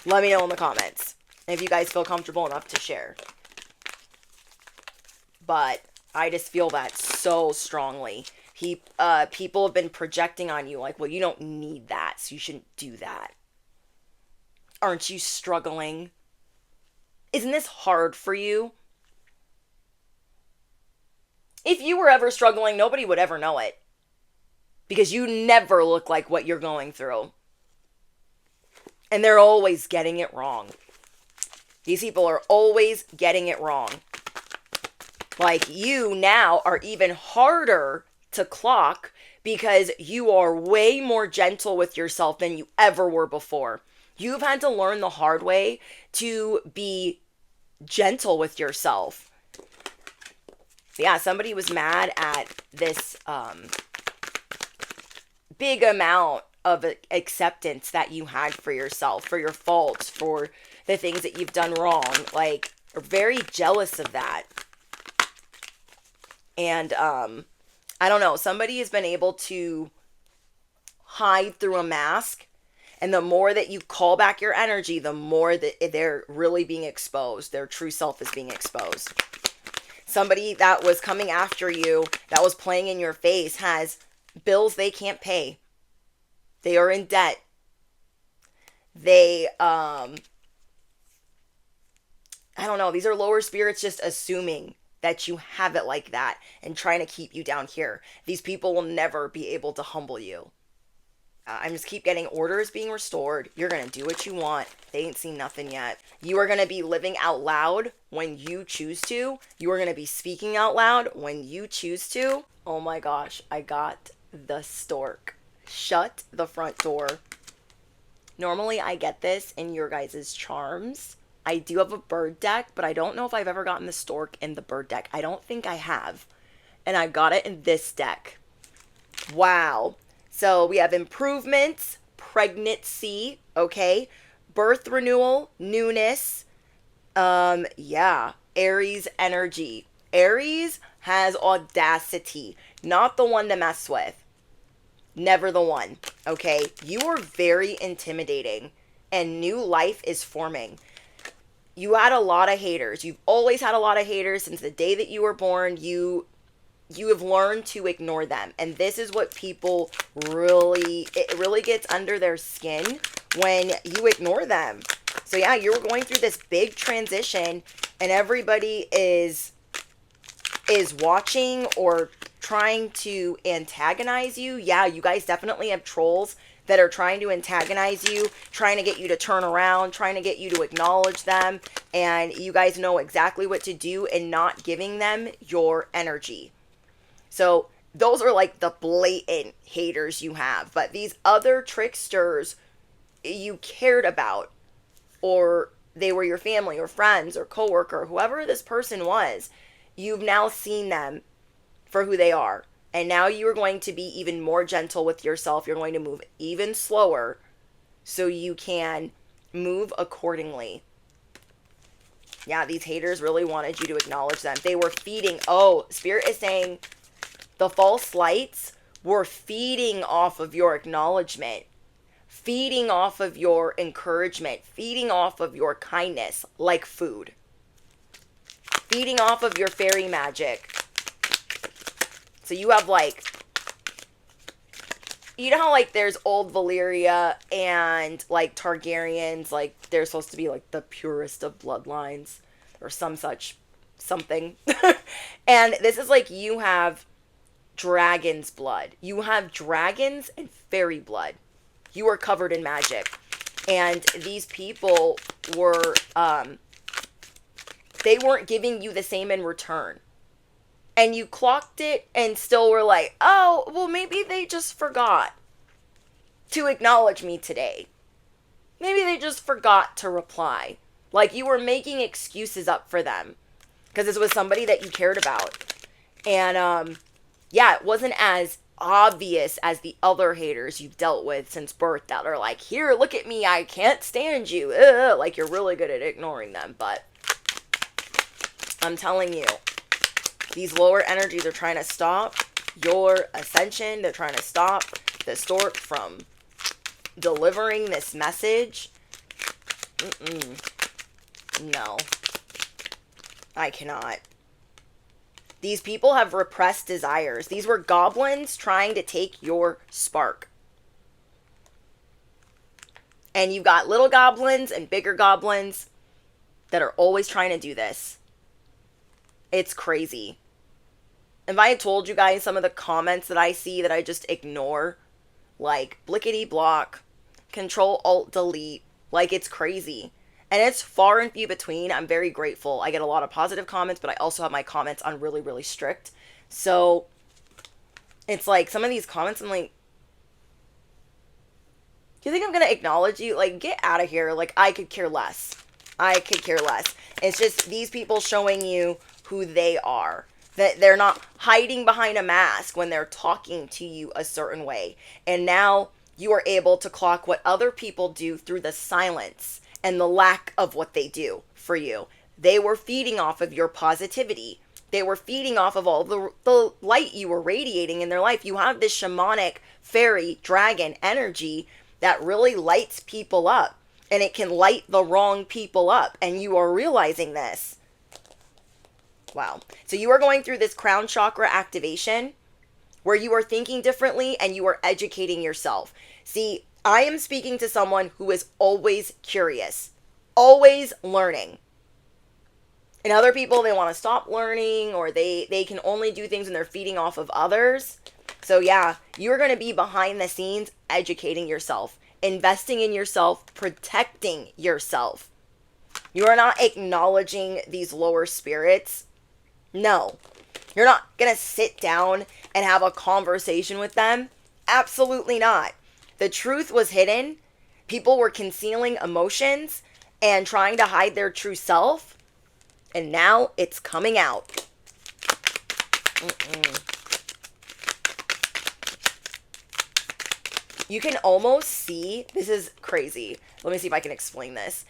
let me know in the comments if you guys feel comfortable enough to share. But I just feel that so strongly. People have been projecting on you like, well, you don't need that, so you shouldn't do that. Aren't you struggling? Isn't this hard for you? If you were ever struggling, nobody would ever know it. Because you never look like what you're going through. And they're always getting it wrong. These people are always getting it wrong. Like, you now are even harder to clock because you are way more gentle with yourself than you ever were before. You've had to learn the hard way to be gentle with yourself. Yeah, somebody was mad at this big amount of acceptance that you had for yourself, for your faults, for the things that you've done wrong. Like, are very jealous of that. And I don't know, somebody has been able to hide through a mask. And the more that you call back your energy, the more that they're really being exposed. Their true self is being exposed. Somebody that was coming after you, that was playing in your face, has bills they can't pay. They are in debt. They, I don't know, these are lower spirits just assuming that you have it like that and trying to keep you down here. These people will never be able to humble you. I'm just keep getting orders being restored. You're going to do what you want. They ain't seen nothing yet. You are going to be living out loud when you choose to. You are going to be speaking out loud when you choose to. Oh my gosh, I got the stork. Shut the front door. Normally I get this in your guys' charms. I do have a bird deck, but I don't know if I've ever gotten the stork in the bird deck. I don't think I have. And I got it in this deck. Wow. So we have improvements, pregnancy, okay, birth renewal, newness, Aries energy. Aries has audacity, not the one to mess with. Never the one, okay? You are very intimidating and new life is forming. You had a lot of haters. You've always had a lot of haters since the day that you were born. You have learned to ignore them. And this is what people it really gets under their skin when you ignore them. So yeah, you're going through this big transition and everybody is watching or trying to antagonize you. Yeah, you guys definitely have trolls that are trying to antagonize you, trying to get you to turn around, trying to get you to acknowledge them. And you guys know exactly what to do and not giving them your energy. So those are like the blatant haters you have. But these other tricksters you cared about, or they were your family or friends or coworker, whoever this person was, you've now seen them for who they are. And now you are going to be even more gentle with yourself. You're going to move even slower so you can move accordingly. Yeah, these haters really wanted you to acknowledge them. They were feeding. Oh, Spirit is saying the false lights were feeding off of your acknowledgement, feeding off of your encouragement, feeding off of your kindness like food, feeding off of your fairy magic. So you have like, you know how like there's old Valyria and like Targaryens, like they're supposed to be like the purest of bloodlines or some such something. And this is like you have dragon's blood. You have dragons and fairy blood. You are covered in magic. And these people were, they weren't giving you the same in return. And you clocked it and still were like, oh, well, maybe they just forgot to acknowledge me today. Maybe they just forgot to reply. Like you were making excuses up for them because this was somebody that you cared about. And, yeah, it wasn't as obvious as the other haters you've dealt with since birth that are like, here, look at me, I can't stand you. Ugh. Like you're really good at ignoring them. But I'm telling you, these lower energies are trying to stop your ascension. They're trying to stop the stork from delivering this message. No. I cannot. These people have repressed desires. These were goblins trying to take your spark. And you've got little goblins and bigger goblins that are always trying to do this. It's crazy. If I had told you guys some of the comments that I see that I just ignore, like blickety block, control alt delete, like it's crazy. And it's far and few between. I'm very grateful. I get a lot of positive comments, but I also have my comments on really, really strict. So it's like some of these comments, I'm like, do you think I'm going to acknowledge you? Like, get out of here. Like, I could care less. I could care less. It's just these people showing you who they are. That they're not hiding behind a mask when they're talking to you a certain way. And now you are able to clock what other people do through the silence and the lack of what they do for you. They were feeding off of your positivity. They were feeding off of all the light you were radiating in their life. You have this shamanic, fairy, dragon energy that really lights people up. And it can light the wrong people up. And you are realizing this. Wow. So you are going through this crown chakra activation where you are thinking differently and you are educating yourself. See, I am speaking to someone who is always curious, always learning. And other people, they want to stop learning, or they can only do things when they're feeding off of others. So yeah, you're going to be behind the scenes educating yourself, investing in yourself, protecting yourself. You are not acknowledging these lower spirits. No, you're not going to sit down and have a conversation with them. Absolutely not. The truth was hidden. People were concealing emotions and trying to hide their true self. And now it's coming out. You can almost see, this is crazy. Let me see if I can explain this.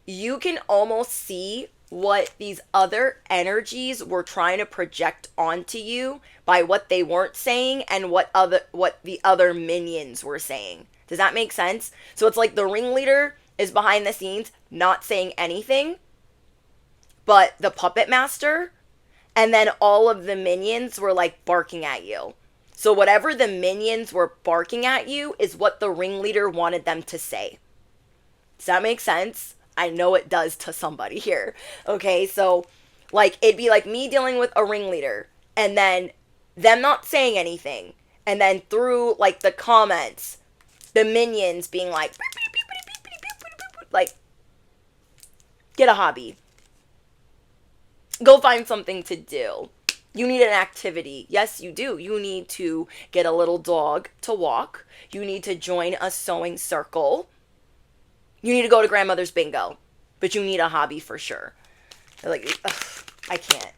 You can almost see what these other energies were trying to project onto you by what they weren't saying and what the other minions were saying. Does that make sense? So it's like the ringleader is behind the scenes not saying anything, but the puppet master and then all of the minions were like barking at you. So whatever the minions were barking at you is what the ringleader wanted them to say. Does that make sense? I know it does to somebody here. Okay, so like it'd be like me dealing with a ringleader and then them not saying anything. And then through like the comments, the minions being like, get a hobby. Go find something to do. You need an activity. Yes, you do. You need to get a little dog to walk. You need to join a sewing circle. You need to go to grandmother's bingo, but you need a hobby for sure. Like, ugh, I can't.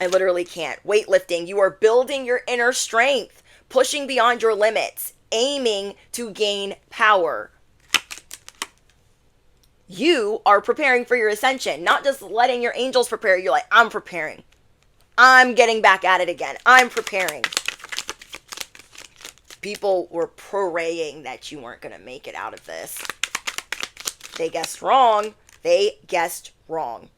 I literally can't. Weightlifting. You are building your inner strength, pushing beyond your limits, aiming to gain power. You are preparing for your ascension, not just letting your angels prepare. You're like, I'm preparing. I'm getting back at it again. I'm preparing. People were praying that you weren't going to make it out of this. They guessed wrong. They guessed wrong.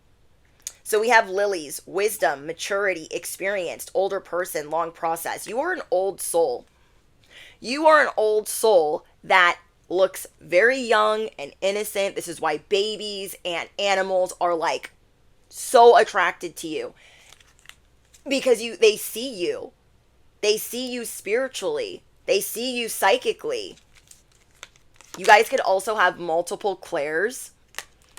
So we have lilies, wisdom, maturity, experienced, older person, long process. You are an old soul. You are an old soul that looks very young and innocent. This is why babies and animals are like so attracted to you. Because they see you. They see you spiritually. They see you psychically. You guys could also have multiple clairs.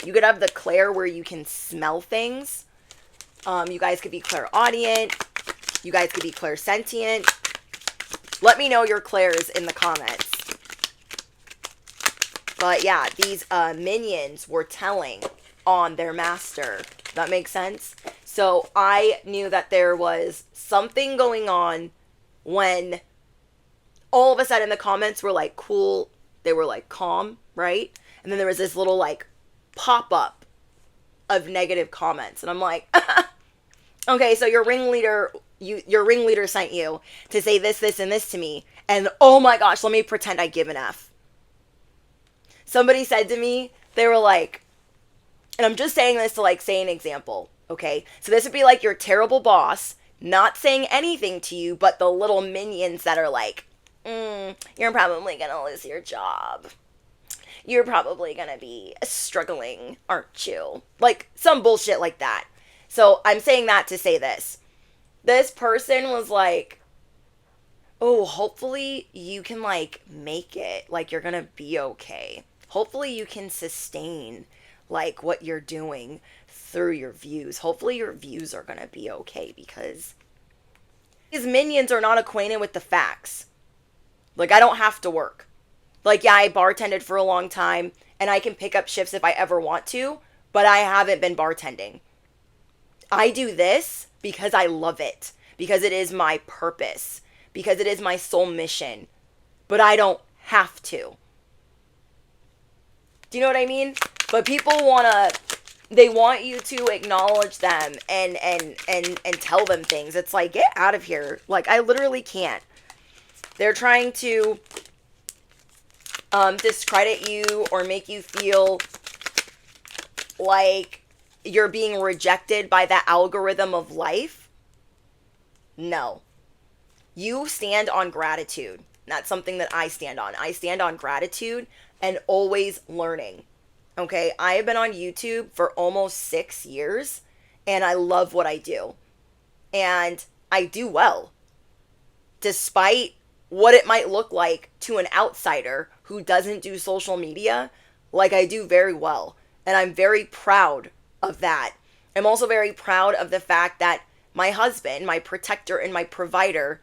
You could have the clair where you can smell things. You guys could be clairaudient. You guys could be clairsentient. Let me know your clairs in the comments. But yeah, these minions were telling on their master. That makes sense? So I knew that there was something going on when all of a sudden the comments were like cool. They were like calm, right? And then there was this little like pop-up of negative comments. And I'm like, okay, so your ringleader sent you to say this, this, and this to me. And oh my gosh, let me pretend I give an F. Somebody said to me, they were like, and I'm just saying this to like say an example, okay? So this would be like your terrible boss not saying anything to you, but the little minions that are like, you're probably gonna lose your job. you're probably gonna be struggling, aren't you? Like, some bullshit like that. So I'm saying that to say this. This person was like, oh, hopefully you can, like, make it. Like, you're gonna be okay. Hopefully you can sustain, like, what you're doing through your views. Hopefully your views are gonna be okay, because these minions are not acquainted with the facts. Like, I don't have to work. Like, yeah, I bartended for a long time, and I can pick up shifts if I ever want to, but I haven't been bartending. I do this because I love it, because it is my purpose, because it is my soul mission, but I don't have to. Do you know what I mean? But people they want you to acknowledge them and tell them things. It's like, get out of here. Like, I literally can't. They're trying to discredit you or make you feel like you're being rejected by the algorithm of life. No. You stand on gratitude. That's something that I stand on. I stand on gratitude and always learning. Okay? I have been on YouTube for almost 6 years, and I love what I do. And I do well. Despite what it might look like to an outsider who doesn't do social media, like, I do very well. And I'm very proud of that. I'm also very proud of the fact that my husband, my protector and my provider,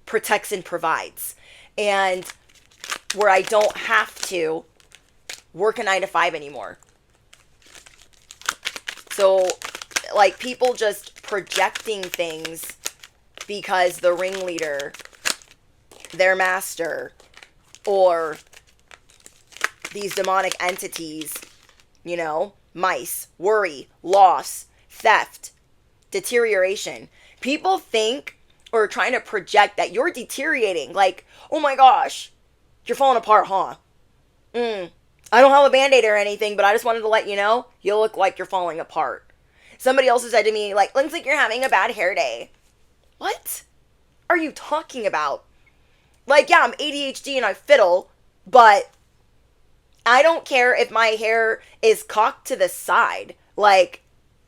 protects and provides. And where I don't have to work a 9-to-5 anymore. So, like, people just projecting things because the ringleader, their master, or these demonic entities, you know, mice, worry, loss, theft, deterioration. People think or are trying to project that you're deteriorating. Like, oh my gosh, you're falling apart, huh? I don't have a Band-Aid or anything, but I just wanted to let you know, you look like you're falling apart. Somebody else has said to me, like, looks like you're having a bad hair day. What are you talking about? Like, yeah, I'm ADHD and I fiddle, but I don't care if my hair is cocked to the side. Like,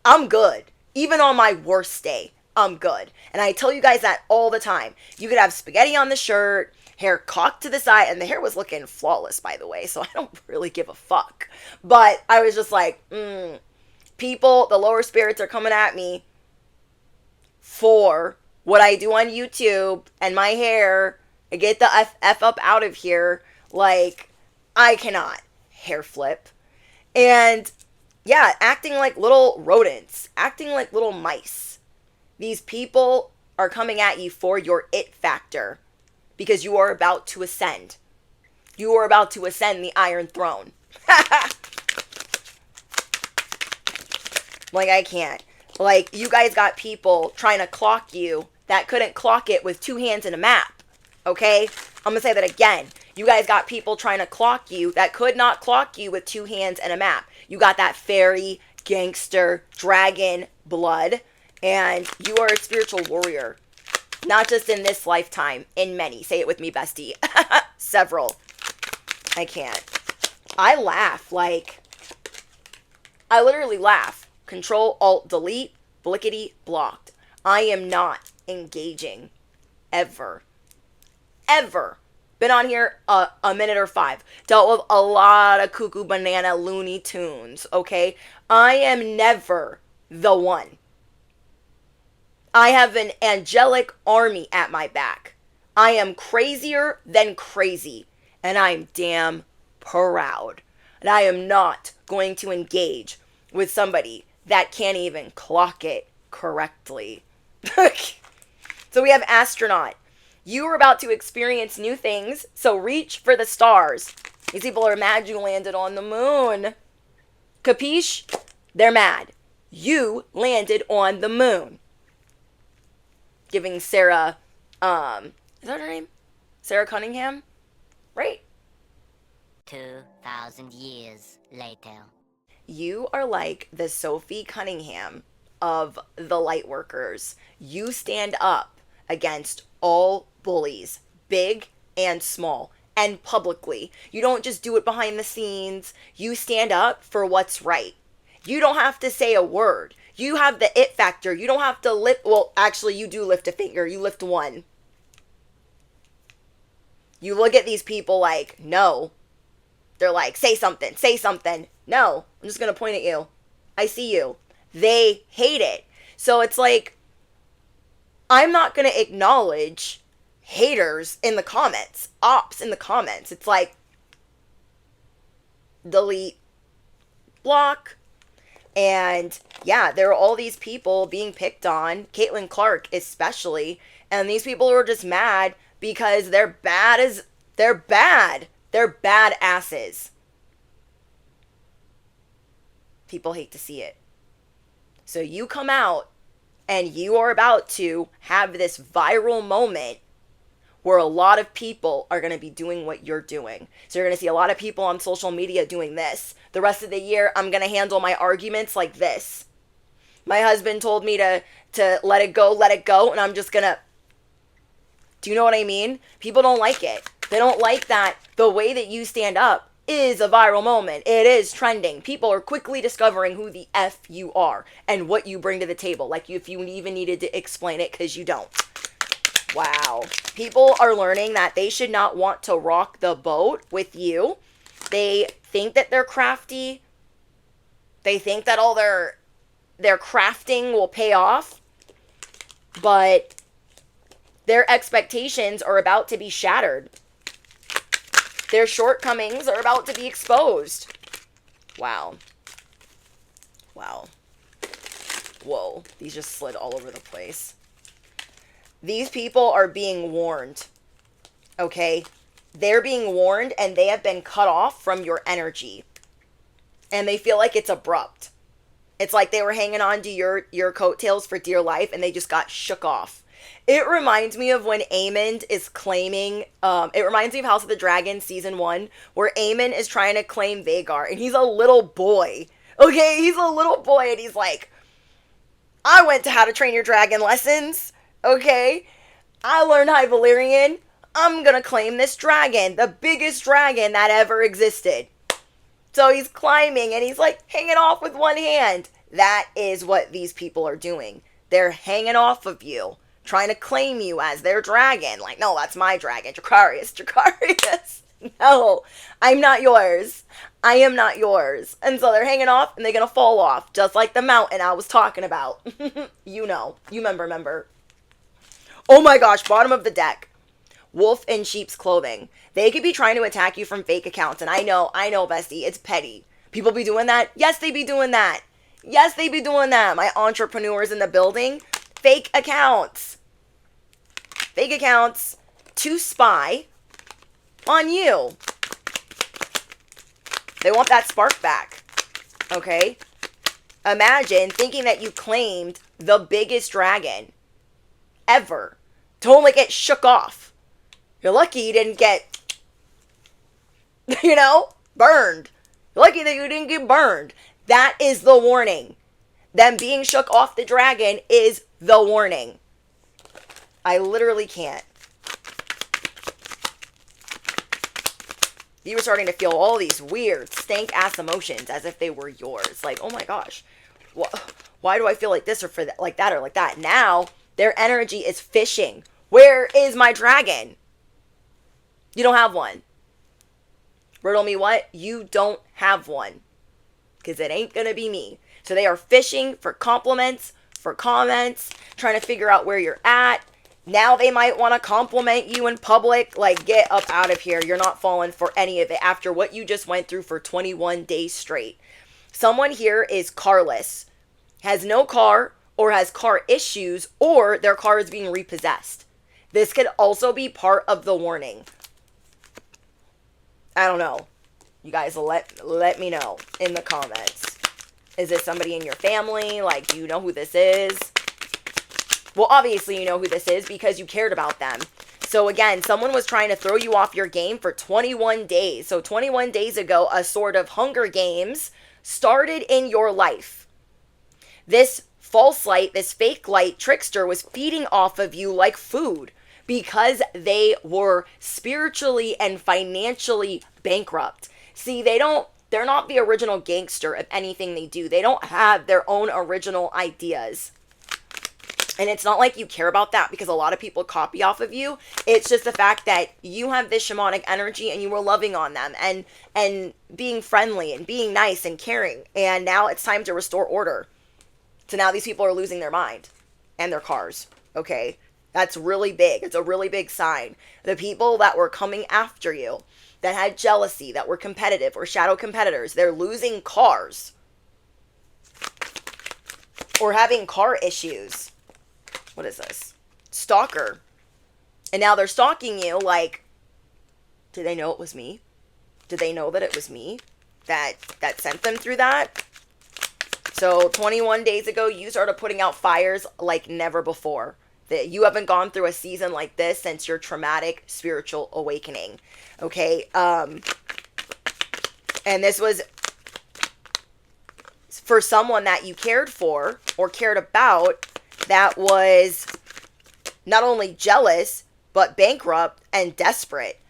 I'm good. Even on my worst day, I'm good. And I tell you guys that all the time. You could have spaghetti on the shirt, hair cocked to the side, and the hair was looking flawless, by the way, so I don't really give a fuck. But I was just like, people, the lower spirits are coming at me for what I do on YouTube and my hair. Get the F up out of here. Like, I cannot hair flip. And yeah, acting like little rodents, acting like little mice. These people are coming at you for your it factor, because you are about to ascend. You are about to ascend the Iron Throne. Like, I can't. Like, you guys got people trying to clock you that couldn't clock it with 2 hands and a map. Okay? I'm gonna say that again. You guys got people trying to clock you that could not clock you with 2 hands and a map. You got that fairy, gangster, dragon blood, and you are a spiritual warrior. Not just in this lifetime, in many. Say it with me, bestie. Several. I can't. I laugh, like, I literally laugh. Control, Alt, Delete, blickety, blocked. I am not engaging. Ever. Ever. Been on here a minute or 5. Dealt with a lot of cuckoo banana Looney Tunes, okay? I am never the one. I have an angelic army at my back. I am crazier than crazy. And I'm damn proud. And I am not going to engage with somebody that can't even clock it correctly. So we have astronaut. You are about to experience new things, so reach for the stars. These people are mad you landed on the moon. Capiche? They're mad. You landed on the moon. Giving Sarah, is that her name? Sarah Cunningham? Right? 2,000 years later. You are like the Sophie Cunningham of the Lightworkers. You stand up against all bullies, big and small. and publicly. You don't just do it behind the scenes. You stand up for what's right. You don't have to say a word. You have the it factor. You don't have to lift. Well, actually, you do lift a finger. You lift one. You look at these people like, no. They're like, say something, say something. No, I'm just going to point at you. I see you. They hate it. So it's like, I'm not going to acknowledge haters in the comments, ops in the comments. It's like, delete, block. And yeah, there are all these people being picked on, Caitlin Clark especially, and these people are just mad because they're bad. They're bad asses. People hate to see it. So you come out and you are about to have this viral moment where a lot of people are going to be doing what you're doing. So you're going to see a lot of people on social media doing this. The rest of the year, I'm going to handle my arguments like this. My husband told me to let it go, and I'm just going to... Do you know what I mean? People don't like it. They don't like that the way that you stand up is a viral moment. It is trending. People are quickly discovering who the F you are and what you bring to the table. Like if you even needed to explain it, because you don't. Wow. People are learning that they should not want to rock the boat with you. They think that they're crafty. They think that all their crafting will pay off. But their expectations are about to be shattered. Their shortcomings are about to be exposed. Wow. Wow. Whoa. These just slid all over the place. These people are being warned. Okay? They're being warned and they have been cut off from your energy. And they feel like it's abrupt. It's like they were hanging on to your coattails for dear life and they just got shook off. It reminds me of when Aemond is claiming, it reminds me of House of the Dragon season 1, where Aemond is trying to claim Vhagar, and he's a little boy. Okay, he's a little boy, and he's like, I went to How to Train Your Dragon lessons, okay? I learned High Valyrian. I'm gonna claim this dragon, the biggest dragon that ever existed. So he's climbing, and he's like hanging off with one hand. That is what these people are doing. They're hanging off of you, trying to claim you as their dragon. Like, no, that's my dragon. Dracarys. No, I'm not yours. I am not yours. And so they're hanging off and they're going to fall off. Just like the mountain I was talking about. You know. You remember. Oh my gosh, bottom of the deck. Wolf in sheep's clothing. They could be trying to attack you from fake accounts. And I know, bestie. It's petty. People be doing that? Yes, they be doing that. Yes, they be doing that. My entrepreneurs in the building. Fake accounts. Fake accounts to spy on you. They want that spark back. Okay? Imagine thinking that you claimed the biggest dragon ever to only get shook off. You're lucky you didn't get, burned. You're lucky that you didn't get burned. That is the warning. Them being shook off the dragon is the warning. I literally can't. You were starting to feel all these weird, stank-ass emotions as if they were yours. Like, oh my gosh, why do I feel like this or for that, like that or like that? Now, their energy is fishing. Where is my dragon? You don't have one. Riddle me what? You don't have one. Because it ain't going to be me. So they are fishing for compliments, for comments, trying to figure out where you're at. Now they might want to compliment you in public. Like, get up out of here. You're not falling for any of it after what you just went through for 21 days straight. Someone here is carless, has no car, or has car issues, or their car is being repossessed. This could also be part of the warning. I don't know. You guys let me know in the comments. Is this somebody in your family? Like, do you know who this is? Well, obviously you know who this is because you cared about them. So again, someone was trying to throw you off your game for 21 days. So 21 days ago, a sort of Hunger Games started in your life. This false light, this fake light trickster was feeding off of you like food, because they were spiritually and financially bankrupt. See, they're not the original gangster of anything they do. They don't have their own original ideas. And it's not like you care about that because a lot of people copy off of you. It's just the fact that you have this shamanic energy and you were loving on them and being friendly and being nice and caring. And now it's time to restore order. So now these people are losing their mind and their cars. Okay? That's really big. It's a really big sign. The people that were coming after you, that had jealousy, that were competitive or shadow competitors, they're losing cars or having car issues. What is this? Stalker. And now they're stalking you like, did they know it was me? Did they know that it was me that sent them through that? So 21 days ago, you started putting out fires like never before. That you haven't gone through a season like this since your traumatic spiritual awakening. Okay? And this was for someone that you cared for or cared about that was not only jealous, but bankrupt and desperate.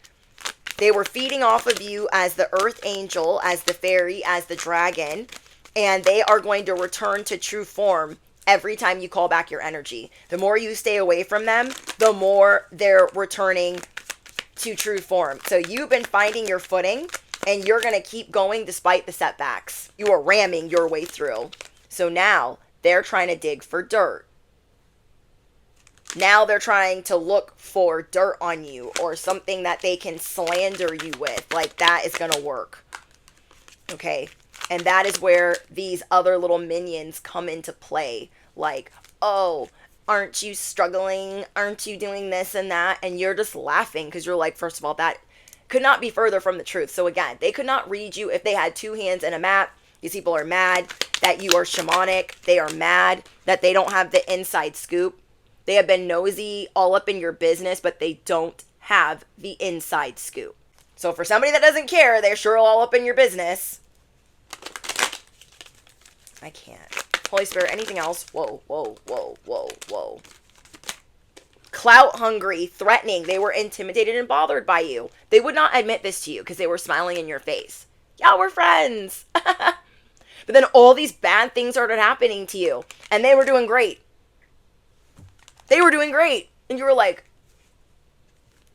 They were feeding off of you as the earth angel, as the fairy, as the dragon, and they are going to return to true form every time you call back your energy. The more you stay away from them, the more they're returning to true form. So you've been finding your footing, and you're going to keep going despite the setbacks. You are ramming your way through. So now they're trying to dig for dirt. Now they're trying to look for dirt on you or something that they can slander you with. Like, that is going to work. Okay? And that is where these other little minions come into play. Like, oh, aren't you struggling? Aren't you doing this and that? And you're just laughing because you're like, first of all, that could not be further from the truth. So again, they could not read you if they had two hands and a map. These people are mad that you are shamanic. They are mad that they don't have the inside scoop. They have been nosy all up in your business, but they don't have the inside scoop. So for somebody that doesn't care, they're sure all up in your business. I can't. Holy Spirit, anything else? Whoa, whoa, whoa, whoa, whoa. Clout hungry, threatening. They were intimidated and bothered by you. They would not admit this to you because they were smiling in your face. Yeah, we're friends. But then all these bad things started happening to you. And they were doing great. They were doing great. And you were like,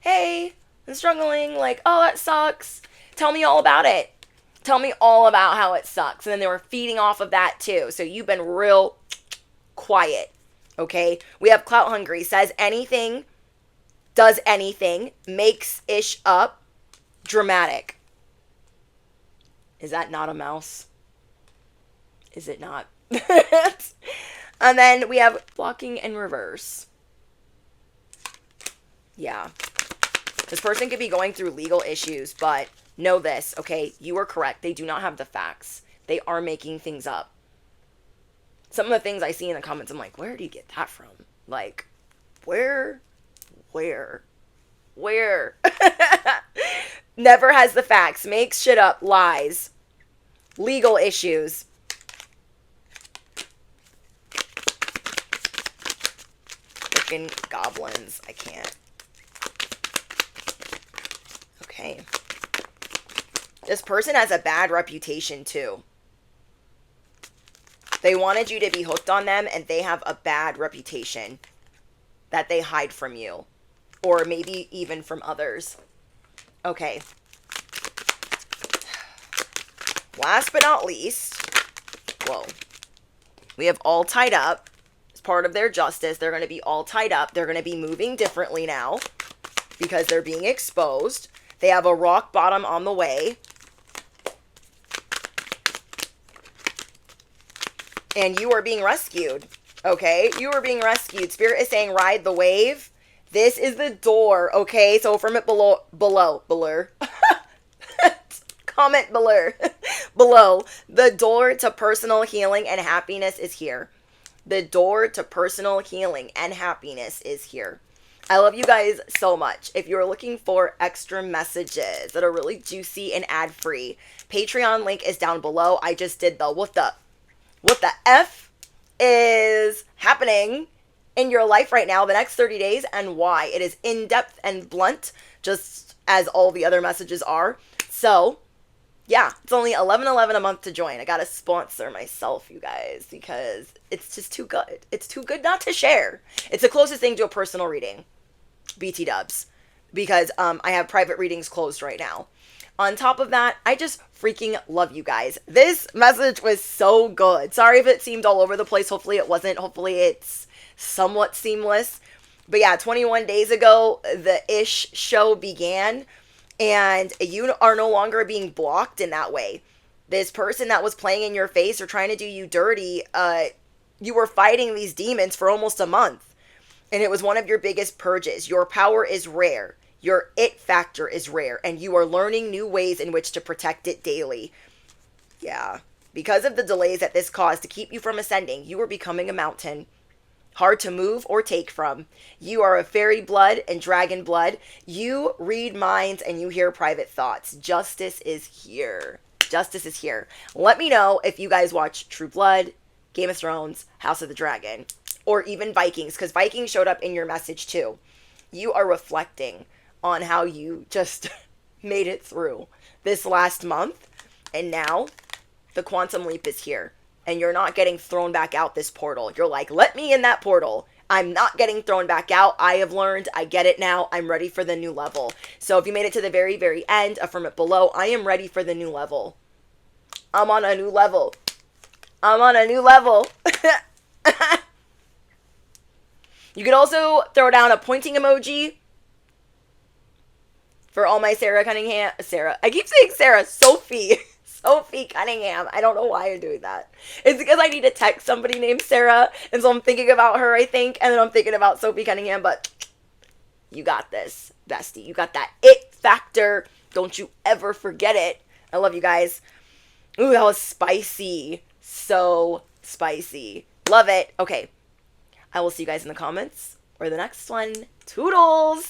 hey, I'm struggling. Like, oh, that sucks. Tell me all about it. Tell me all about how it sucks. And then they were feeding off of that too. So you've been real quiet. Okay? We have clout hungry. Says anything, does anything, makes ish up, dramatic. Is that not a mouse? Is it not? And then we have blocking in reverse. Yeah. This person could be going through legal issues, but know this, okay? You are correct. They do not have the facts. They are making things up. Some of the things I see in the comments, I'm like, where do you get that from? Like, where? Never has the facts. Makes shit up. Lies. Legal issues. Freaking goblins. I can't. Okay. This person has a bad reputation too. They wanted you to be hooked on them and they have a bad reputation that they hide from you. Or maybe even from others. Okay. Last but not least. Whoa. We have all tied up. As part of their justice, they're going to be all tied up. They're going to be moving differently now. Because they're being exposed. They have a rock bottom on the way. And you are being rescued. Okay? You are being rescued. Spirit is saying ride the wave. This is the door. Okay? So from it below. Comment below. The door to personal healing and happiness is here. The door to personal healing and happiness is here. I love you guys so much. If you're looking for extra messages that are really juicy and ad-free, Patreon link is down below. I just did the what the F is happening in your life right now, the next 30 days, and why. It is in-depth and blunt, just as all the other messages are. So, yeah, it's only $11.11 a month to join. I gotta sponsor myself, you guys, because it's just too good. It's too good not to share. It's the closest thing to a personal reading. BT dubs. Because I have private readings closed right now. On top of that, I just freaking love you guys. This message was so good. Sorry if it seemed all over the place. Hopefully it wasn't. Hopefully it's somewhat seamless. But yeah, 21 days ago, the Ish show began. And you are no longer being blocked in that way. This person that was playing in your face or trying to do you dirty, you were fighting these demons for almost a month. And it was one of your biggest purges. Your power is rare. Your it factor is rare. And you are learning new ways in which to protect it daily. Yeah. Because of the delays that this caused to keep you from ascending, you are becoming a mountain. Hard to move or take from. You are a fairy blood and dragon blood. You read minds and you hear private thoughts. Justice is here. Justice is here. Let me know if you guys watch True Blood, Game of Thrones, House of the Dragon, or even Vikings, because Vikings showed up in your message too. You are reflecting on how you just made it through this last month, and now the quantum leap is here. And you're not getting thrown back out this portal. You're like, let me in that portal. I'm not getting thrown back out. I have learned. I get it now. I'm ready for the new level. So if you made it to the very, very end, affirm it below. I am ready for the new level. I'm on a new level. I'm on a new level. You could also throw down a pointing emoji for all my Sarah Cunningham. Sarah. I keep saying Sarah. Sophie Cunningham. I don't know why I'm doing that. It's because I need to text somebody named Sarah, and so I'm thinking about her, I think, and then I'm thinking about Sophie Cunningham, but you got this, bestie. You got that it factor. Don't you ever forget it. I love you guys. Ooh, that was spicy. So spicy. Love it. Okay. I will see you guys in the comments or the next one. Toodles!